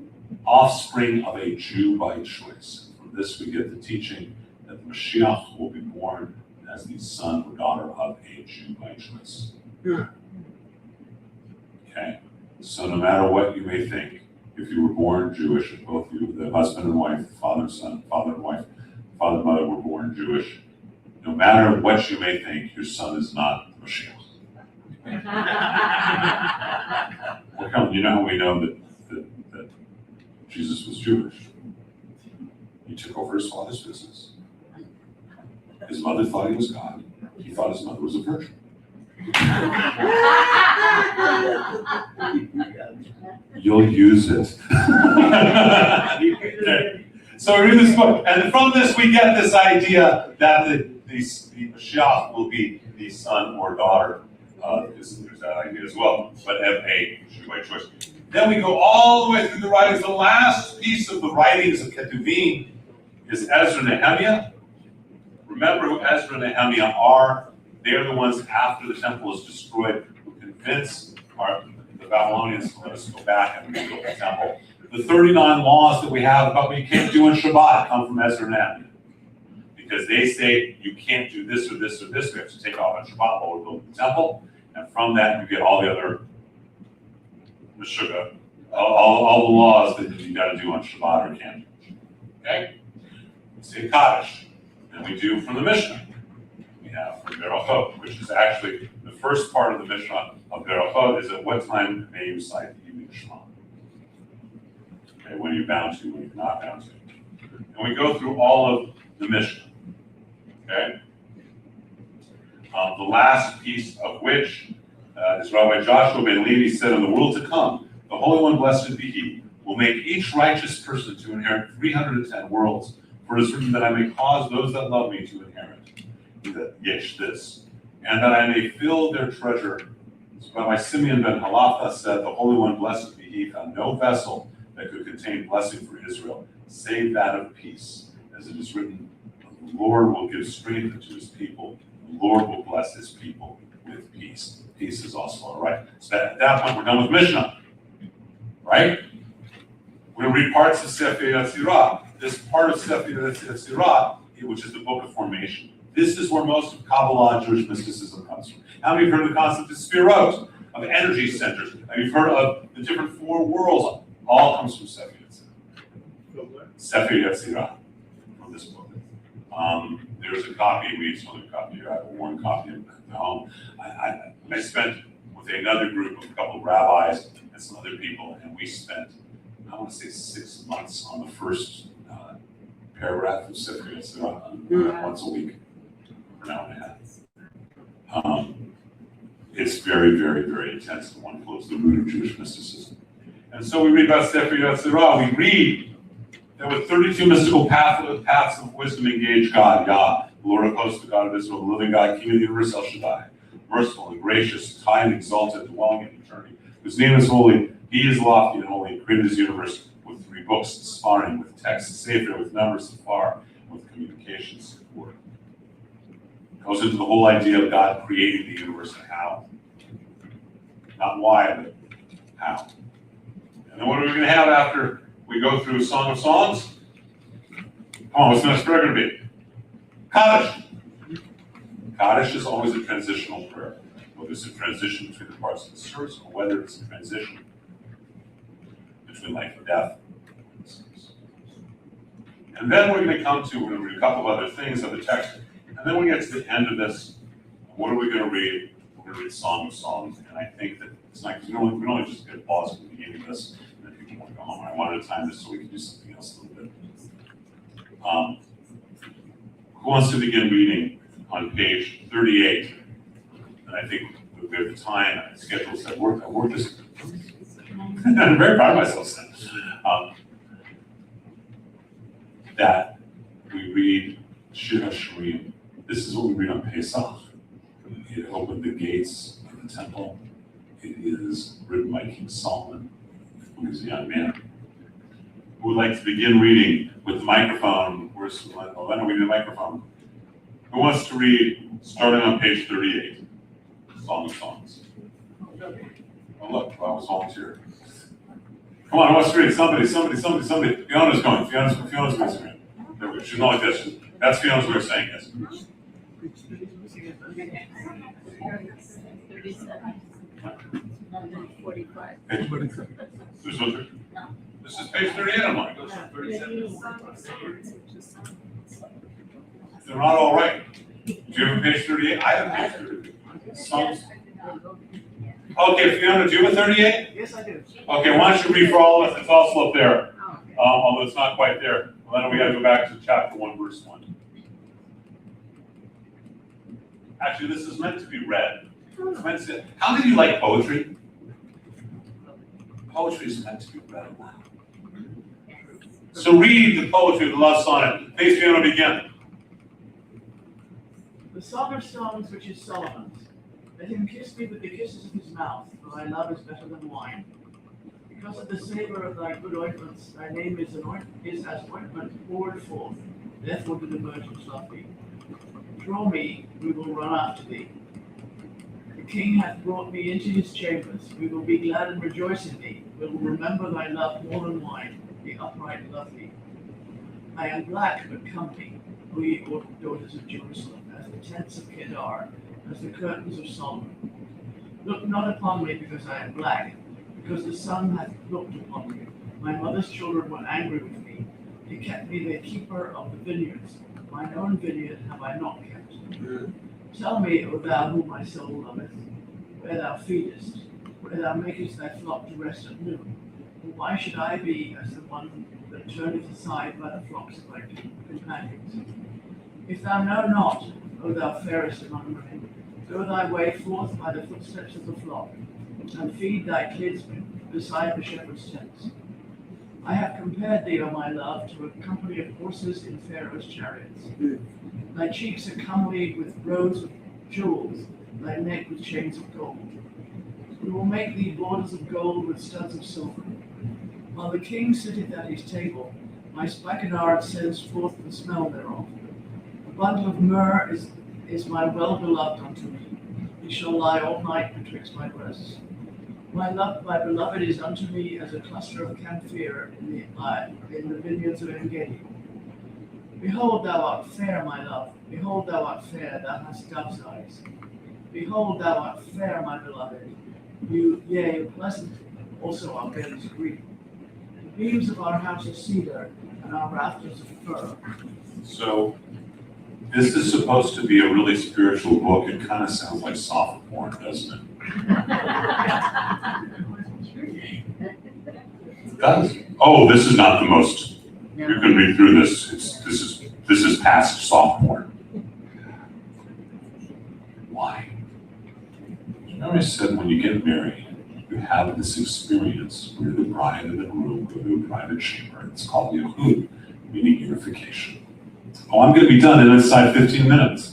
Speaker 1: offspring of a Jew by choice. From this we get the teaching that the Mashiach will be born as the son or daughter of a Jew by choice. Okay? So no matter what you may think, if you were born Jewish, if both you, the husband and wife, father and son, father and wife, father and mother were born Jewish, no matter what you may think, your son is not the Mashiach. You know how we know that Jesus was Jewish? He took over his father's business. His mother thought he was God. He thought his mother was a virgin. You'll use it. Okay. So we read this book, and from this we get this idea that the Mashiach will be the son or daughter. There's that idea as well, but of a Jew by choice. Then we go all the way through the writings. The last piece of the writings of Ketuvim is Ezra and Nehemiah. Remember who Ezra and Nehemiah are. They are the ones after the temple is destroyed who convince the the Babylonians to let us go back and rebuild the temple. The 39 laws that we have about what you can't do in Shabbat come from Ezra and Nehemiah. Because they say you can't do this or this or this. We have to take off on Shabbat while we're building the temple. And from that, you get all the other Meshuggah, all the laws that you got to do on Shabbat or can't do. Okay? We say Kaddish. And we do from the Mishnah. We have from Berachot, which is actually the first part of the Mishnah of Berachot is at what time may you recite the evening Shema. Okay, when you're bound to, when you're not bound to. And we go through all of the Mishnah. Okay? The last piece of which is Rabbi Joshua ben Levi said, in the world to come, the Holy One, blessed be He, will make each righteous person to inherit 310 worlds. For it is written that I may cause those that love me to inherit. Yesh, this. And that I may fill their treasure. So Rabbi Simeon ben Halacha said, the Holy One, blessed be He, found no vessel that could contain blessing for Israel, save that of peace. As it is written, the Lord will give strength to His people. The Lord will bless His people with peace. Peace is also all right. So at that point, we're done with Mishnah. Right? We're going to read parts of Sefer Yetzirah. This part of Sefer Yetzirah, which is the book of formation. This is where most of Kabbalah and Jewish mysticism comes from. How many have heard of the concept of spherot, of energy centers? Have you heard of the different four worlds? All comes from Sefer Yetzirah. Sefer Yetzirah, from this book. There's a copy, we have another copy here. I have a worn copy at home. I spent with another group of a couple of rabbis and some other people, and we spent, I want to say 6 months on the first paragraph of Sefer Yetzirah, once a week, for an hour and a half. It's very, very, very intense, and one flows the root of Jewish mysticism. And so we read about Sefer Yetzirah. We read that with 32 mystical paths of wisdom engage God, Yah, the Lord of hosts, the God of Israel, the living God, King of the universe, El Shaddai, merciful and gracious, high and exalted, dwelling in eternity, whose name is holy. He is lofty and holy, and created His universe with 3 books, Sfarim, with text, Sefer, with numbers, Safar, with communications support. Goes into the whole idea of God creating the universe and how. Not why, but how. And then what are we going to have after we go through Song of Songs? Come on, what's the next prayer going to be? Kaddish. Kaddish is always a transitional prayer. Whether it's a transition between the parts of the service or whether it's a transition between life and death. And then we're going to come to, we're going to read a couple of other things of the text. And then when we get to the end of this, what are we going to read? We're going to read Song of Songs. And I think that it's not, because we don't only just get a pause at the beginning of this, and then people want to go home. I wanted to time this so we can do something else a little bit. Who wants to begin reading on page 38? And I think we have the time and schedule set. I worked this. I'm very proud of myself, Sam. That we read Shir HaShirim. This is what we read on Pesach. It opened the gates of the temple. It is written by King Solomon when he was a young man. Who would like to begin reading with the microphone? Where's Lena? We need a microphone. Who wants to read starting on page 38? Song of Songs. Oh look, I was volunteer. Come on, who wants to read? Somebody. Fiona's going. Fiona's going. There we go. She's not like this. That's Fiona's way of saying yes.
Speaker 2: 45.
Speaker 1: Page 37. This is page 38 on mine. It goes from 37. They're not all right. Do you have a page 38? I have a page 38. Songs. Okay, Fiona, do you have a 38?
Speaker 15: Yes, I do.
Speaker 1: Okay, why don't you read for all of us? It's also up there. Although it's not quite there. Well, then we got to go back to chapter 1, verse 1. Actually, this is meant to be read. How many of you like poetry? Poetry is meant to be read aloud. So read the poetry of the love sonnet. Please, Fiona, begin.
Speaker 15: The Song of Songs, which is Solomon's. Let him kiss me with the kisses of his mouth, for thy love is better than wine. Because of the savor of thy good ointments, thy name is as ointment poured forth. Therefore do the virgins love thee. Draw me, we will run after thee. king hath brought me into his chambers. We will be glad and rejoice in thee. We will remember thy love more than wine. The upright love thee. I am black but comely, O ye daughters of Jerusalem, as the tents of Kedar, as the curtains of Solomon. Look not upon me because I am black, because the sun hath looked upon me. My mother's children were angry with me. They kept me the keeper of the vineyards. Mine own vineyard have I not kept. Tell me, O thou whom my soul loveth, where thou feedest, where thou makest thy flock to rest at noon. For why should I be as the one that turneth aside by the flocks of thy companions? If thou know not, O thou fairest among women, go thy way forth by the footsteps of the flock, and feed thy kids beside the shepherd's tents. I have compared thee, O my love, to a company of horses in Pharaoh's chariots. Thy cheeks are comely with rows of jewels, thy neck with chains of gold. We will make thee borders of gold with studs of silver. While the king sitteth at his table, my spikenard sends forth the smell thereof. A bundle of myrrh is my well-beloved unto me. He shall lie all night betwixt my breasts. My beloved is unto me as a cluster of camphor in the vineyards of En-Gedi. Behold, thou art fair, my love. Behold, thou art fair, thou hast dove's eyes. Behold, thou art fair, my beloved. Yea, pleasant also our bed is green. The beams of our house are cedar, and our rafters of fir.
Speaker 1: So, this is supposed to be a really spiritual book. It kind of sounds like soft porn, doesn't it? It does. Oh, this is not the most. You can read through this. This is past soft porn. Why? Remember I said when you get married, you have this experience where the bride and the groom go to a private chamber. It's called Yahud, meaning unification. Oh, I'm going to be done inside 15 minutes.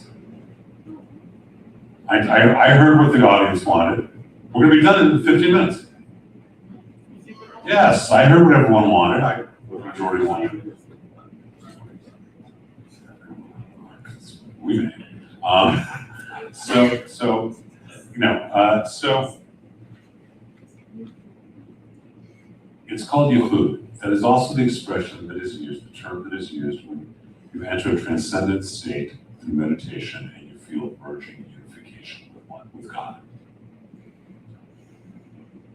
Speaker 1: I heard what the audience wanted. We're going to be done in 15 minutes. Yes, I heard what everyone wanted. What the majority wanted. We made it. So it's called Yahud. That is also the expression that is used, the term that is used when you enter a transcendent state through meditation and you feel merging unification with God.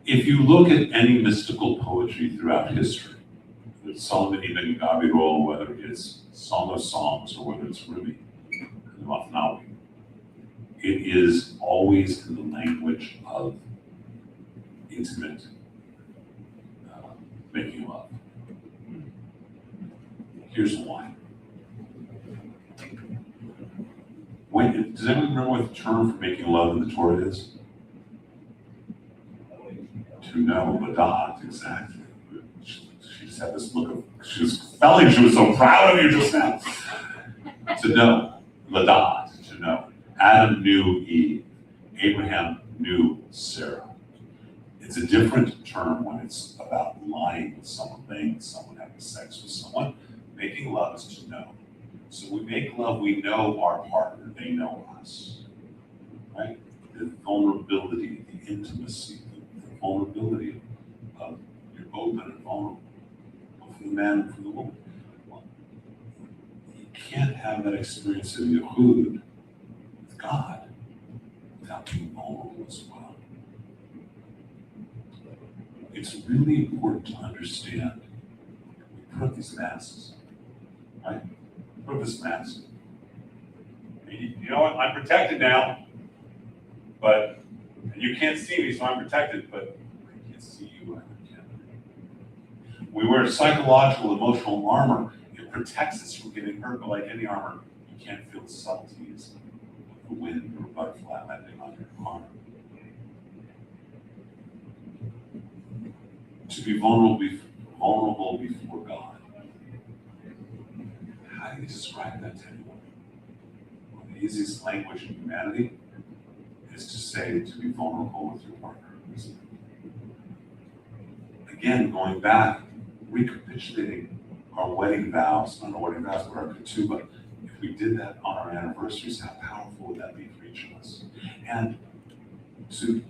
Speaker 1: If you look at any mystical poetry throughout history, whether it's Solomon ibn Gabirol, whether it's Song of Songs, or whether it's Rumi, the Mathnawi, it is always in the language of intimate making love. Here's why. Does anyone remember what the term for making love in the Torah is? To know, Ladat, exactly. She just had this look of, she was felt she was so proud of you just now. To know, Ladat, to know. Adam knew Eve. Abraham knew Sarah. It's a different term when it's about lying with someone, laying with someone, having sex with someone. Making love is to know. So we make love, we know our partner, they know us. Right? The vulnerability, the intimacy, the vulnerability of you're open and vulnerable. For the man and for the woman. Well, you can't have that experience of Yahud with God without being vulnerable as well. It's really important to understand we put up these masks, right? Put up this mask. You know what? I'm protected now, but you can't see me, so I'm protected, but I can't see you either, can I? We wear psychological, emotional armor. It protects us from getting hurt, but like any armor, you can't feel the subtleties of the wind or a butterfly landing on your arm. To be vulnerable before God. How do you describe that to anyone? Well, the easiest language in humanity is to say to be vulnerable with your partner. Again, going back, recapitulating our wedding vows, not our wedding vows, but our ketubah. If we did that on our anniversaries, how powerful would that be for each of us? And feel it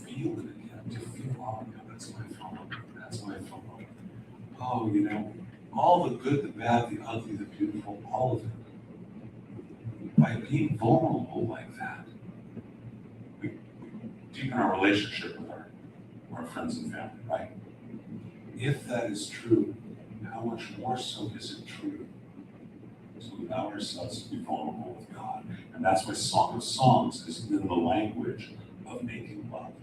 Speaker 1: again, to feel, oh, yeah, that's my phone, that's my phone. Oh, you know, all the good, the bad, the ugly, the beautiful, all of it. By being vulnerable like that, we deepen our relationship with our friends and family, right? If that is true, how much more so is it true to allow ourselves to be vulnerable with God? And that's why Song of Songs is in the language of making love.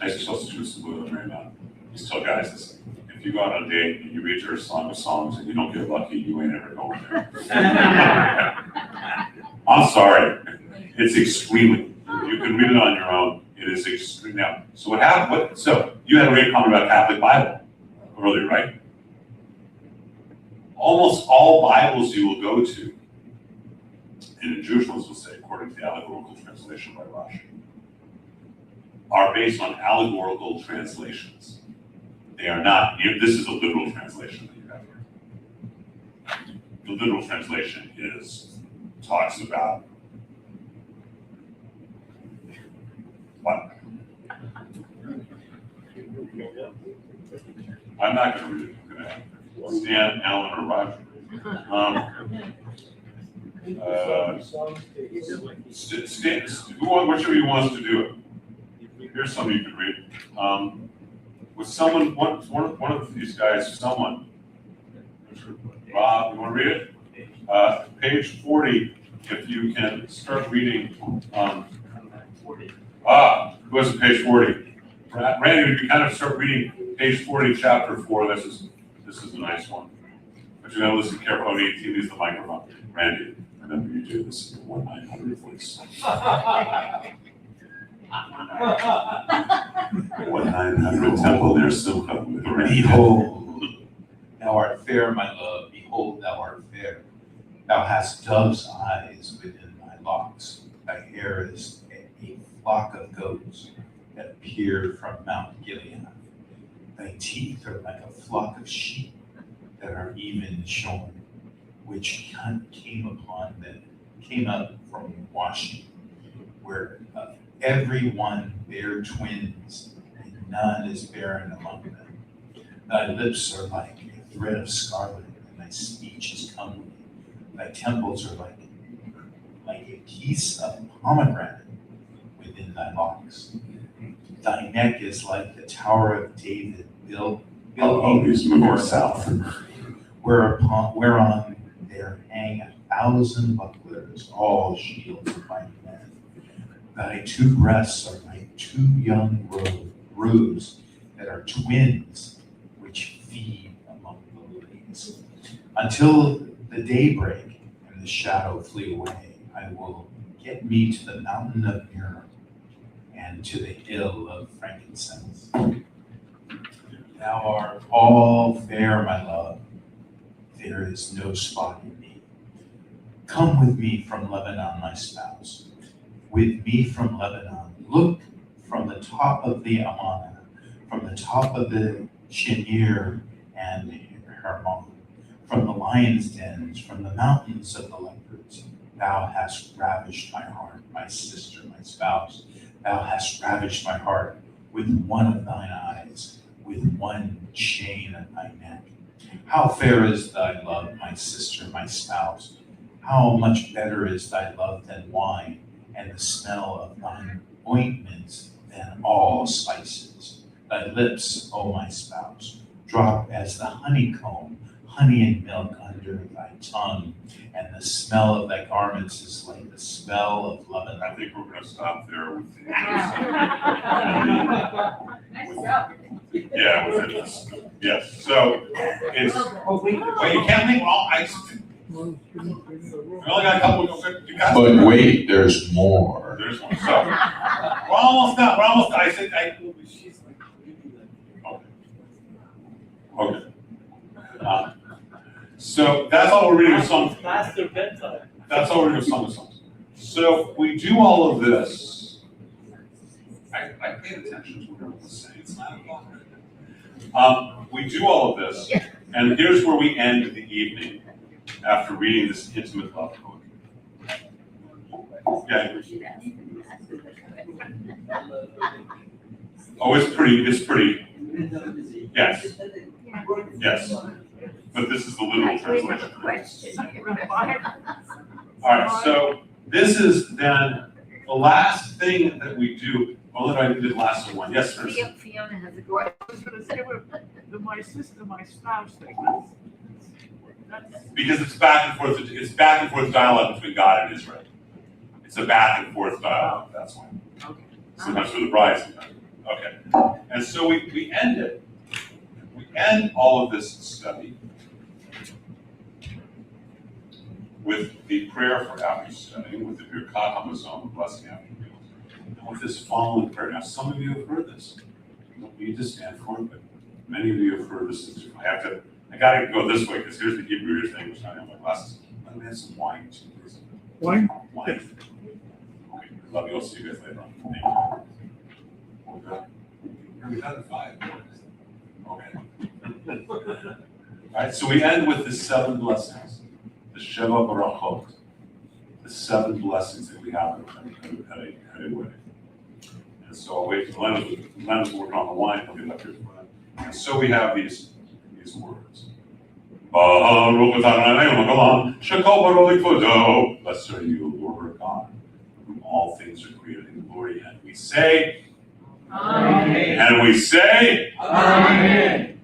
Speaker 1: I used to tell students to move them about. I used to tell guys this: if you go on a date and you read your Song of Songs and you don't get lucky, you ain't ever going there. I'm sorry. It's extremely. You can read it on your own. It is extreme. Now, so what happened? So you had a great comment about Catholic Bible earlier, right? Almost all Bibles you will go to, and the Jewish ones will say, according to the allegorical translation by Rashi, are based on allegorical translations. They are not. This is a literal translation that you have here. The literal translation talks about what? I'm not going to read it. I'm going to have Stan, Alan, or Roger. Whichever you wants to do it. Here's something you could read. With someone, one of these guys, someone. Rob, you want to read it? Page 40. If you can start reading. Who has page 40? Randy, if you kind of start reading page 40, chapter 4. This is a nice one. But you gotta listen carefully. Oh, he needs the microphone. Randy, remember you do this in 1-900 voice. 1-900 temple near Simcha with the Randy.
Speaker 11: Behold, thou art fair, my love. Behold, thou art fair. Thou hast dove's eyes within thy locks. Thy hair is a flock of goats that peered from Mount Gilead. Thy teeth are like a flock of sheep that are even shorn, which came up from washing, where every one bare twins, and none is barren among them. Thy lips are like a thread of scarlet, and thy speech is comely. Thy temples are like a piece of pomegranate within thy locks. Thy neck is like the Tower of David built
Speaker 1: more south.
Speaker 11: Whereon there hang 1,000 bucklers, all shields of mighty men. Thy two breasts are like two young roos that are twins, which feed among the lilies. Until the daybreak and the shadow flee away, I will get me to the mountain of myrrh and to the hill of frankincense. Thou art all fair, my love. There is no spot in thee. Come with me from Lebanon, my spouse. With me from Lebanon. Look from the top of the Amana, from the top of the Shinir and Hermon, from the lion's dens, from the mountains of the leopards. Thou hast ravished my heart, my sister, my spouse. Thou hast ravished my heart with one of thine eyes, with one chain of thy neck. How fair is thy love, my sister, my spouse. How much better is thy love than wine, and the smell of thine ointments than all spices. Thy lips, O my spouse, drop as the honeycomb, honey and milk under thy tongue, and the smell of thy garments is like the smell of Lebanon.
Speaker 1: I think we're going to stop there with the yeah, with this. Yes. So it's well, you can't think. Well, we only got a couple.
Speaker 11: But wait, there's more.
Speaker 1: There's more. So we're almost done. We're almost done. I said. Okay. So that's all we're reading.
Speaker 14: Faster bedtime.
Speaker 1: That's all we're reading. Song of Songs. So we do all of this. I paid attention to what everyone was saying. It's 9 o'clock. We do all of this, and here's where we end the evening after reading this intimate love poetry. Yeah. Oh, it's pretty, yes, yes. But this is the literal translation. All right, so this is then the last thing that we do. Well, I did last one. Yes, sir.
Speaker 8: Fiona has a question.
Speaker 14: I was gonna say, my sister, my spouse thing, that's.
Speaker 1: Because it's back and forth dialogue between God and Israel. It's a back and forth dialogue, that's why.
Speaker 14: Okay.
Speaker 1: Sometimes for the bride, sometimes. Okay. And so we end it. We end all of this study with the prayer for after studying, with the Birkat HaMazon, blessing after meals, and with this following prayer. Now, some of you have heard this. You don't need to stand for it, but many of you have heard this. I gotta go this way, because here's the Hebrew thing, which I don't have my glasses. Let me have some wine too, please.
Speaker 14: Wine?
Speaker 1: Wine. Okay, love you. I'll see you guys later on. Thank you. Okay. We're done at 5. Okay. All right, so we end with the 7 blessings, the Sheva Barachot, the 7 blessings that we have at a wedding. And so I'll wait for Leonard's working on the wine, he'll get up here for that. And so we have these words. Blessed are you, Lord our God, whom all things are created in glory. And we say, Amen. And we say, Amen.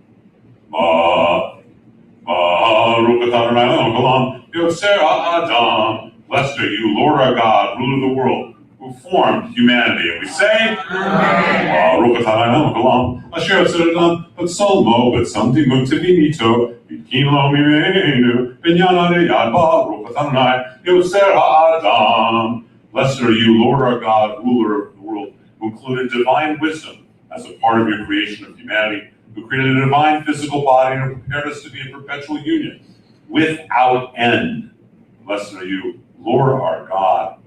Speaker 1: Blessed are you, Lord our God, ruler of the world, who formed humanity. And we say, Blessed are you, Lord our God, ruler of the world, who included divine wisdom as a part of your creation of humanity, who created a divine physical body and prepared us to be in perpetual union without end. Blessed are you, Lord our God.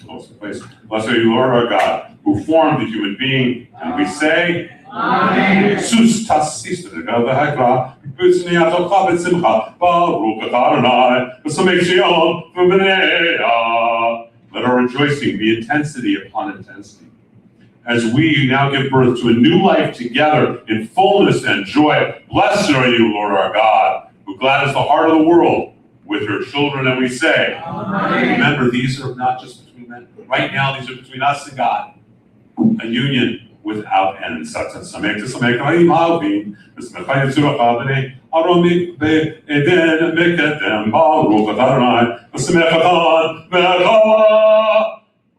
Speaker 1: Blessed are you, Lord our God, who formed the human being, and we say, Amen. Let our rejoicing be intensity upon intensity, as we now give birth to a new life together in fullness and joy. Blessed are you, Lord our God, who gladdens the heart of the world with your children, and we say, Amen. Remember, these are not just between men. Right now, these are between us and God, a union without end.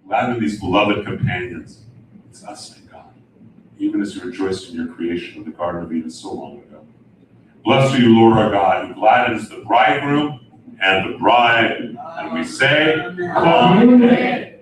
Speaker 1: Gladden these beloved companions. It's us and God, even as you rejoiced in your creation of the Garden of Eden so long ago. Blessed are you, Lord our God, who gladdens the bridegroom and the bride, and we say, Amen.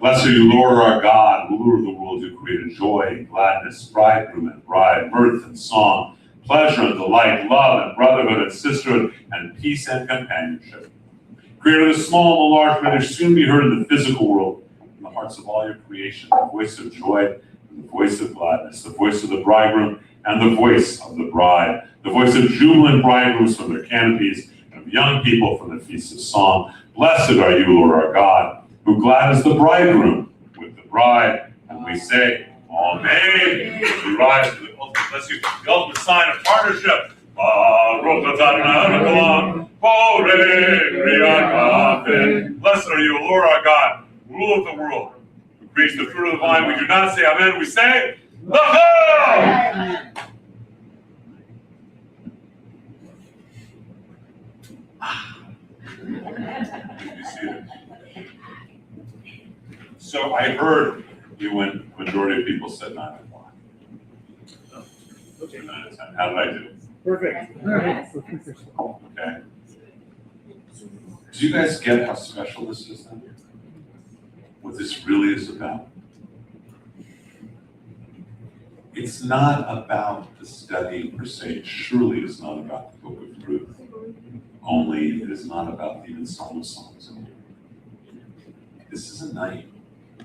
Speaker 1: Blessed are you, Lord our God, ruler of the world, who created joy and gladness, bridegroom and bride, mirth and song, pleasure and delight, love and brotherhood and sisterhood, and peace and companionship. Creator of the small and the large, may there soon be heard in the physical world, in the hearts of all your creation, the voice of joy and the voice of gladness, the voice of the bridegroom and the voice of the bride, the voice of jubilant bridegrooms from their canopies, and of young people from the feasts of song. Blessed are you, Lord our God, who gladdens the bridegroom with the bride, and we say, Amen. We rise to the ultimate, bless you, the ultimate sign of partnership. Blessed are you, Lord our God, ruler of the world, who creates the fruit of the vine. We do not say Amen, we say, Amen. So I heard You went, majority of people said 9 o'clock.
Speaker 12: Okay,
Speaker 1: 9 to 10. How did I do?
Speaker 12: perfect. All right.
Speaker 1: Okay. Do you guys get how special this is then? What this really is about? It's not about the study per se. It surely is not about the book of Ruth. Only it is not about even Song of Songs. This is a night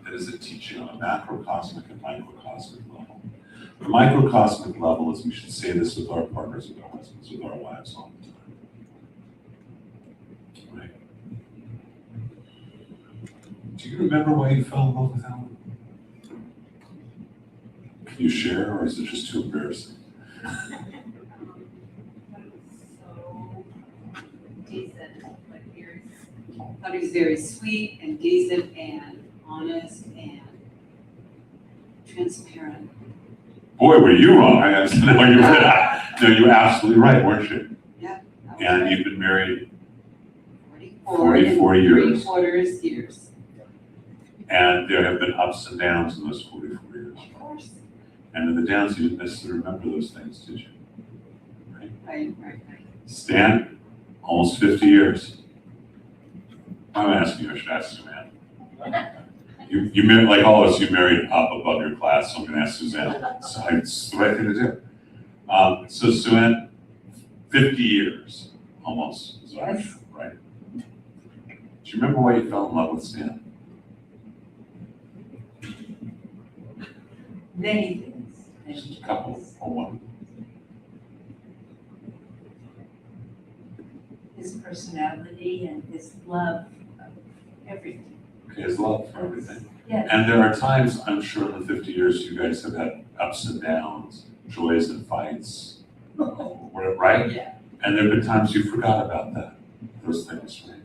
Speaker 1: that is a teaching on a macrocosmic and microcosmic level. The microcosmic level is we should say this with our partners, with our husbands, with our wives all the time. Right? Do you remember why you fell in love with Helen? Can you share, or is it just too embarrassing?
Speaker 16: So decent, like very, thought he was very sweet and decent and honest and transparent.
Speaker 1: Boy, were you wrong. I have no, you were absolutely right, weren't you?
Speaker 16: Yeah.
Speaker 1: And you've been married
Speaker 16: 44
Speaker 1: years.
Speaker 16: 3/4 years.
Speaker 1: And there have been ups and downs in those 44 years.
Speaker 16: Of course.
Speaker 1: And in the downs, you didn't necessarily remember those things, did you?
Speaker 16: Right.
Speaker 1: Stan, almost 50 years. I'm asking you, I should ask Suzanne. You married, like all of us, you married up above your class, so I'm gonna ask Suzanne. So it's the right thing to do. So Suzanne, 50 years, almost, is what I'm sure, right? Do you remember why you fell in love with Stan?
Speaker 5: Many things.
Speaker 1: Just a couple, or one?
Speaker 5: His personality and his love of everything.
Speaker 1: Okay, his love for everything.
Speaker 5: Yes.
Speaker 1: And there are times, I'm sure in the 50 years, you guys have had ups and downs, joys and fights, right?
Speaker 5: Yeah.
Speaker 1: And there have been times you forgot about those things, right?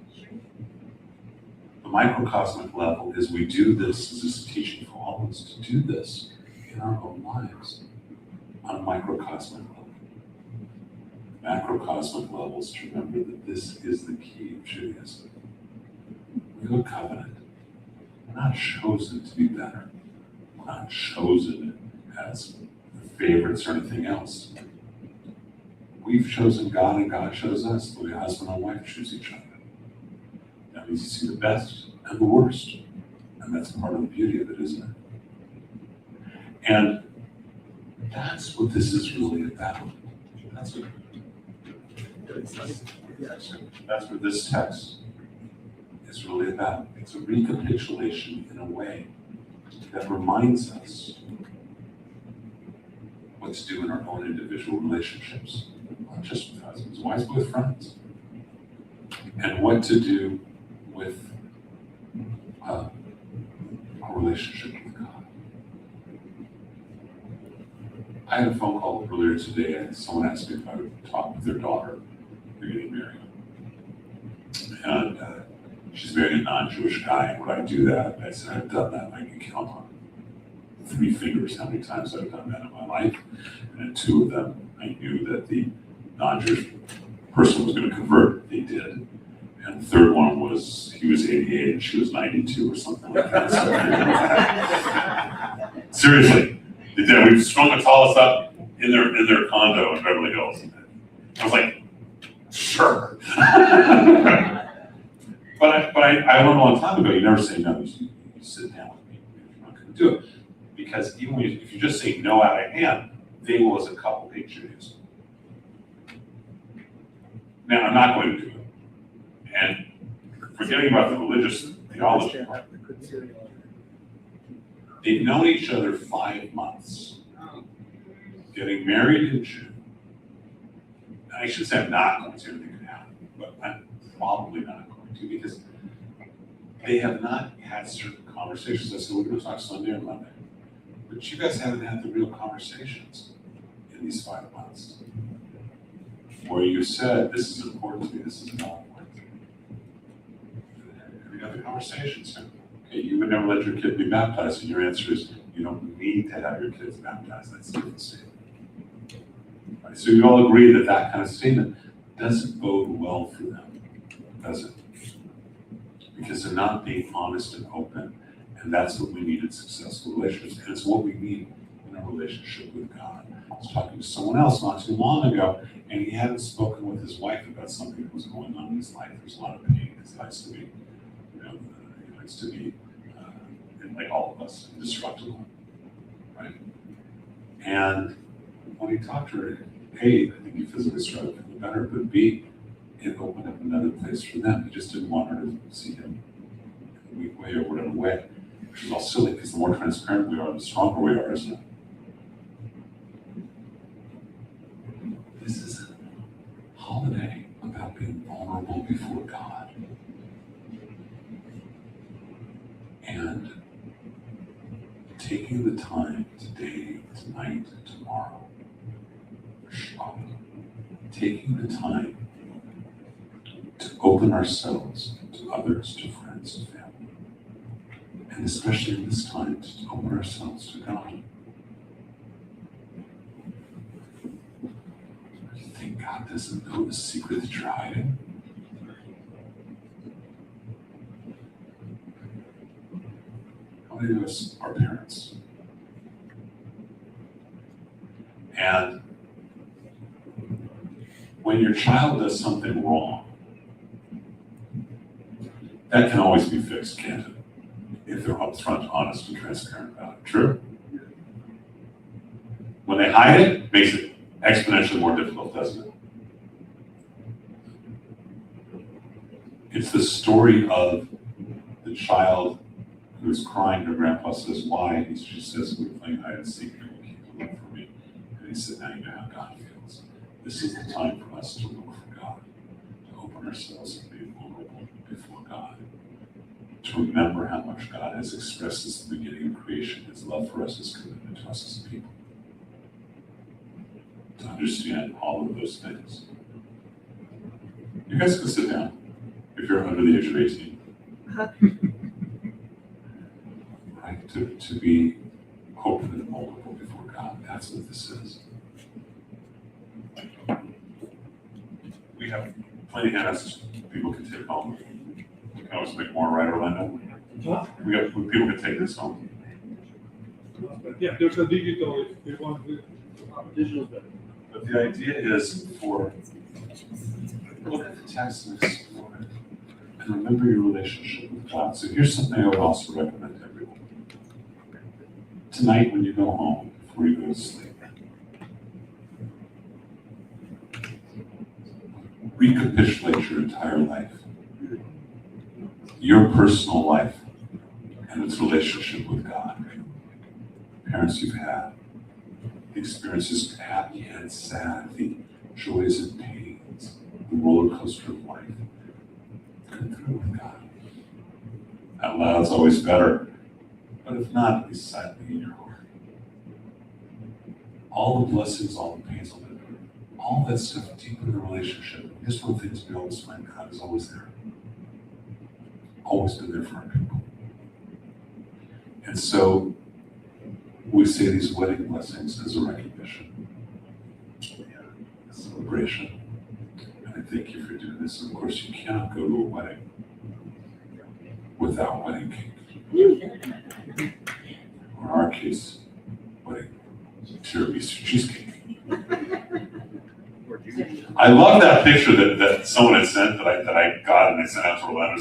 Speaker 1: The microcosmic level is we do this, as this teaching for all of us to do this in our own lives on a microcosmic level. Macrocosmic levels to remember that this is the key of Judaism. We have a covenant. We're not chosen to be better. We're not chosen as favorites or anything else. We've chosen God and God chose us, the way husband and wife choose each other. That means you see the best and the worst. And that's part of the beauty of it, isn't it? And that's what this is really about. That's what this text is really about. It's a recapitulation in a way that reminds us what to do in our own individual relationships, not just with husbands, wives, but with friends, and what to do with our relationship with God. I had a phone call earlier today, and someone asked me if I would talk with their daughter. They're getting married. And she's married a non-Jewish guy, and would I do that? I said, I've done that. I can count on 3 fingers how many times I've done that in my life. And in 2 of them, I knew that the non-Jewish person was going to convert. They did. And the 3rd one was, he was 88 and she was 92 or something like that. So, seriously, they did. We strung the tallest up in their condo in Beverly Hills. I was like, sure. But I learned a long time ago, you never say no. You sit down with me if you're not going to do it. Because even if you just say no out of hand, they will as a couple hate Judaism. Now, I'm not going to do it. And forgetting about the religious theology part, they've known each other 5 months, getting married in June. I should say I'm not going to, anything could happen, but I'm probably not going to because they have not had certain conversations. I said, we're going to talk Sunday and Monday. But you guys haven't had the real conversations in these 5 months. Where you said, this is important to me, this is not important to me. Have you had the conversations? Okay, you would never let your kid be baptized, and your answer is, you don't need to have your kids baptized. That's a different statement. Right, so you all agree that that kind of statement doesn't bode well for them, does it? Because they're not being honest and open And that's what we need in successful relationships. And it's what we need in a relationship with God. I was talking to someone else not too long ago, and he hadn't spoken with his wife about something that was going on in his life. There's a lot of pain. He likes to be, he likes to be, like all of us, indestructible, right? And when he talked to her, A, I think he physically started feeling better, but B, it opened up another place for them. He just didn't want her to see him in a weak way or whatever way, which is all silly because the more transparent we are, the stronger we are, isn't it? This is a holiday about being vulnerable before God. And taking the time today, tonight, tomorrow, taking the time to open ourselves to others, to friends, to family, and especially in this time to open ourselves to God. You think God doesn't know the secret that you're hiding? How many of us are parents? And when your child does something wrong, that can always be fixed, can't it? If they're upfront, honest, and transparent about it. True? When they hide it, it makes it exponentially more difficult, doesn't it? It's the story of the child who's crying. Her grandpa says, why? She says, we're playing hide and seek, and you keep looking for me. And he said, now you know how God feels. This is the time for us to look for God, to open ourselves and be vulnerable before God, to remember how much God has expressed since the beginning of creation, his love for us, his commitment to us as a people. To understand all of those things. You guys can sit down if you're under the age of 18. Right? To be open and vulnerable before God. That's what this is. We have plenty of hands people can take home. We can always make more, right, Orlando? People can take this home.
Speaker 4: Yeah, there's a digital, if you want to, digital better.
Speaker 1: But the idea is for look at the text and explore it, and remember your relationship with God. So here's something I would also recommend to everyone. Tonight when you go home, before you go to sleep, recapitulate your entire life, your personal life, and its relationship with God. Parents you've had, the experiences happy and sad, the joys and pains, the roller coaster of life. Go through with God. Out loud's always better, but if not, at least silently in your heart. All the blessings, all the pains, all that stuff deep in the relationship. Here's one of the things we always find: God is always there. Always been there for our people. And so we say these wedding blessings as a recognition, a celebration. And I thank you for doing this. And of course, you cannot go to a wedding without wedding cake. Or in our case, wedding tiramisu cheesecake. I love that picture that someone had sent that I got and I sent out to Orlando.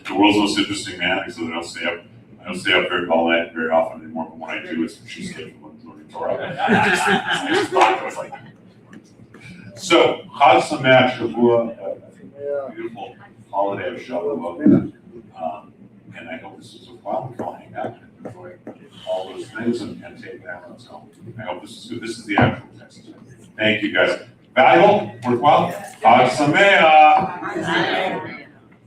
Speaker 1: The world's most interesting man, because I don't stay up very all night very often anymore. But when I do, it's cheesecake from Torah. So, Chag Sameach, Shavuot, beautiful holiday of Shavuot. And I hope this was a while. We can all hang out and enjoy all those things and take that notes home. I hope this is good. This is the actual text. Thank you guys. Valuable? Worthwhile? Chag Sameach.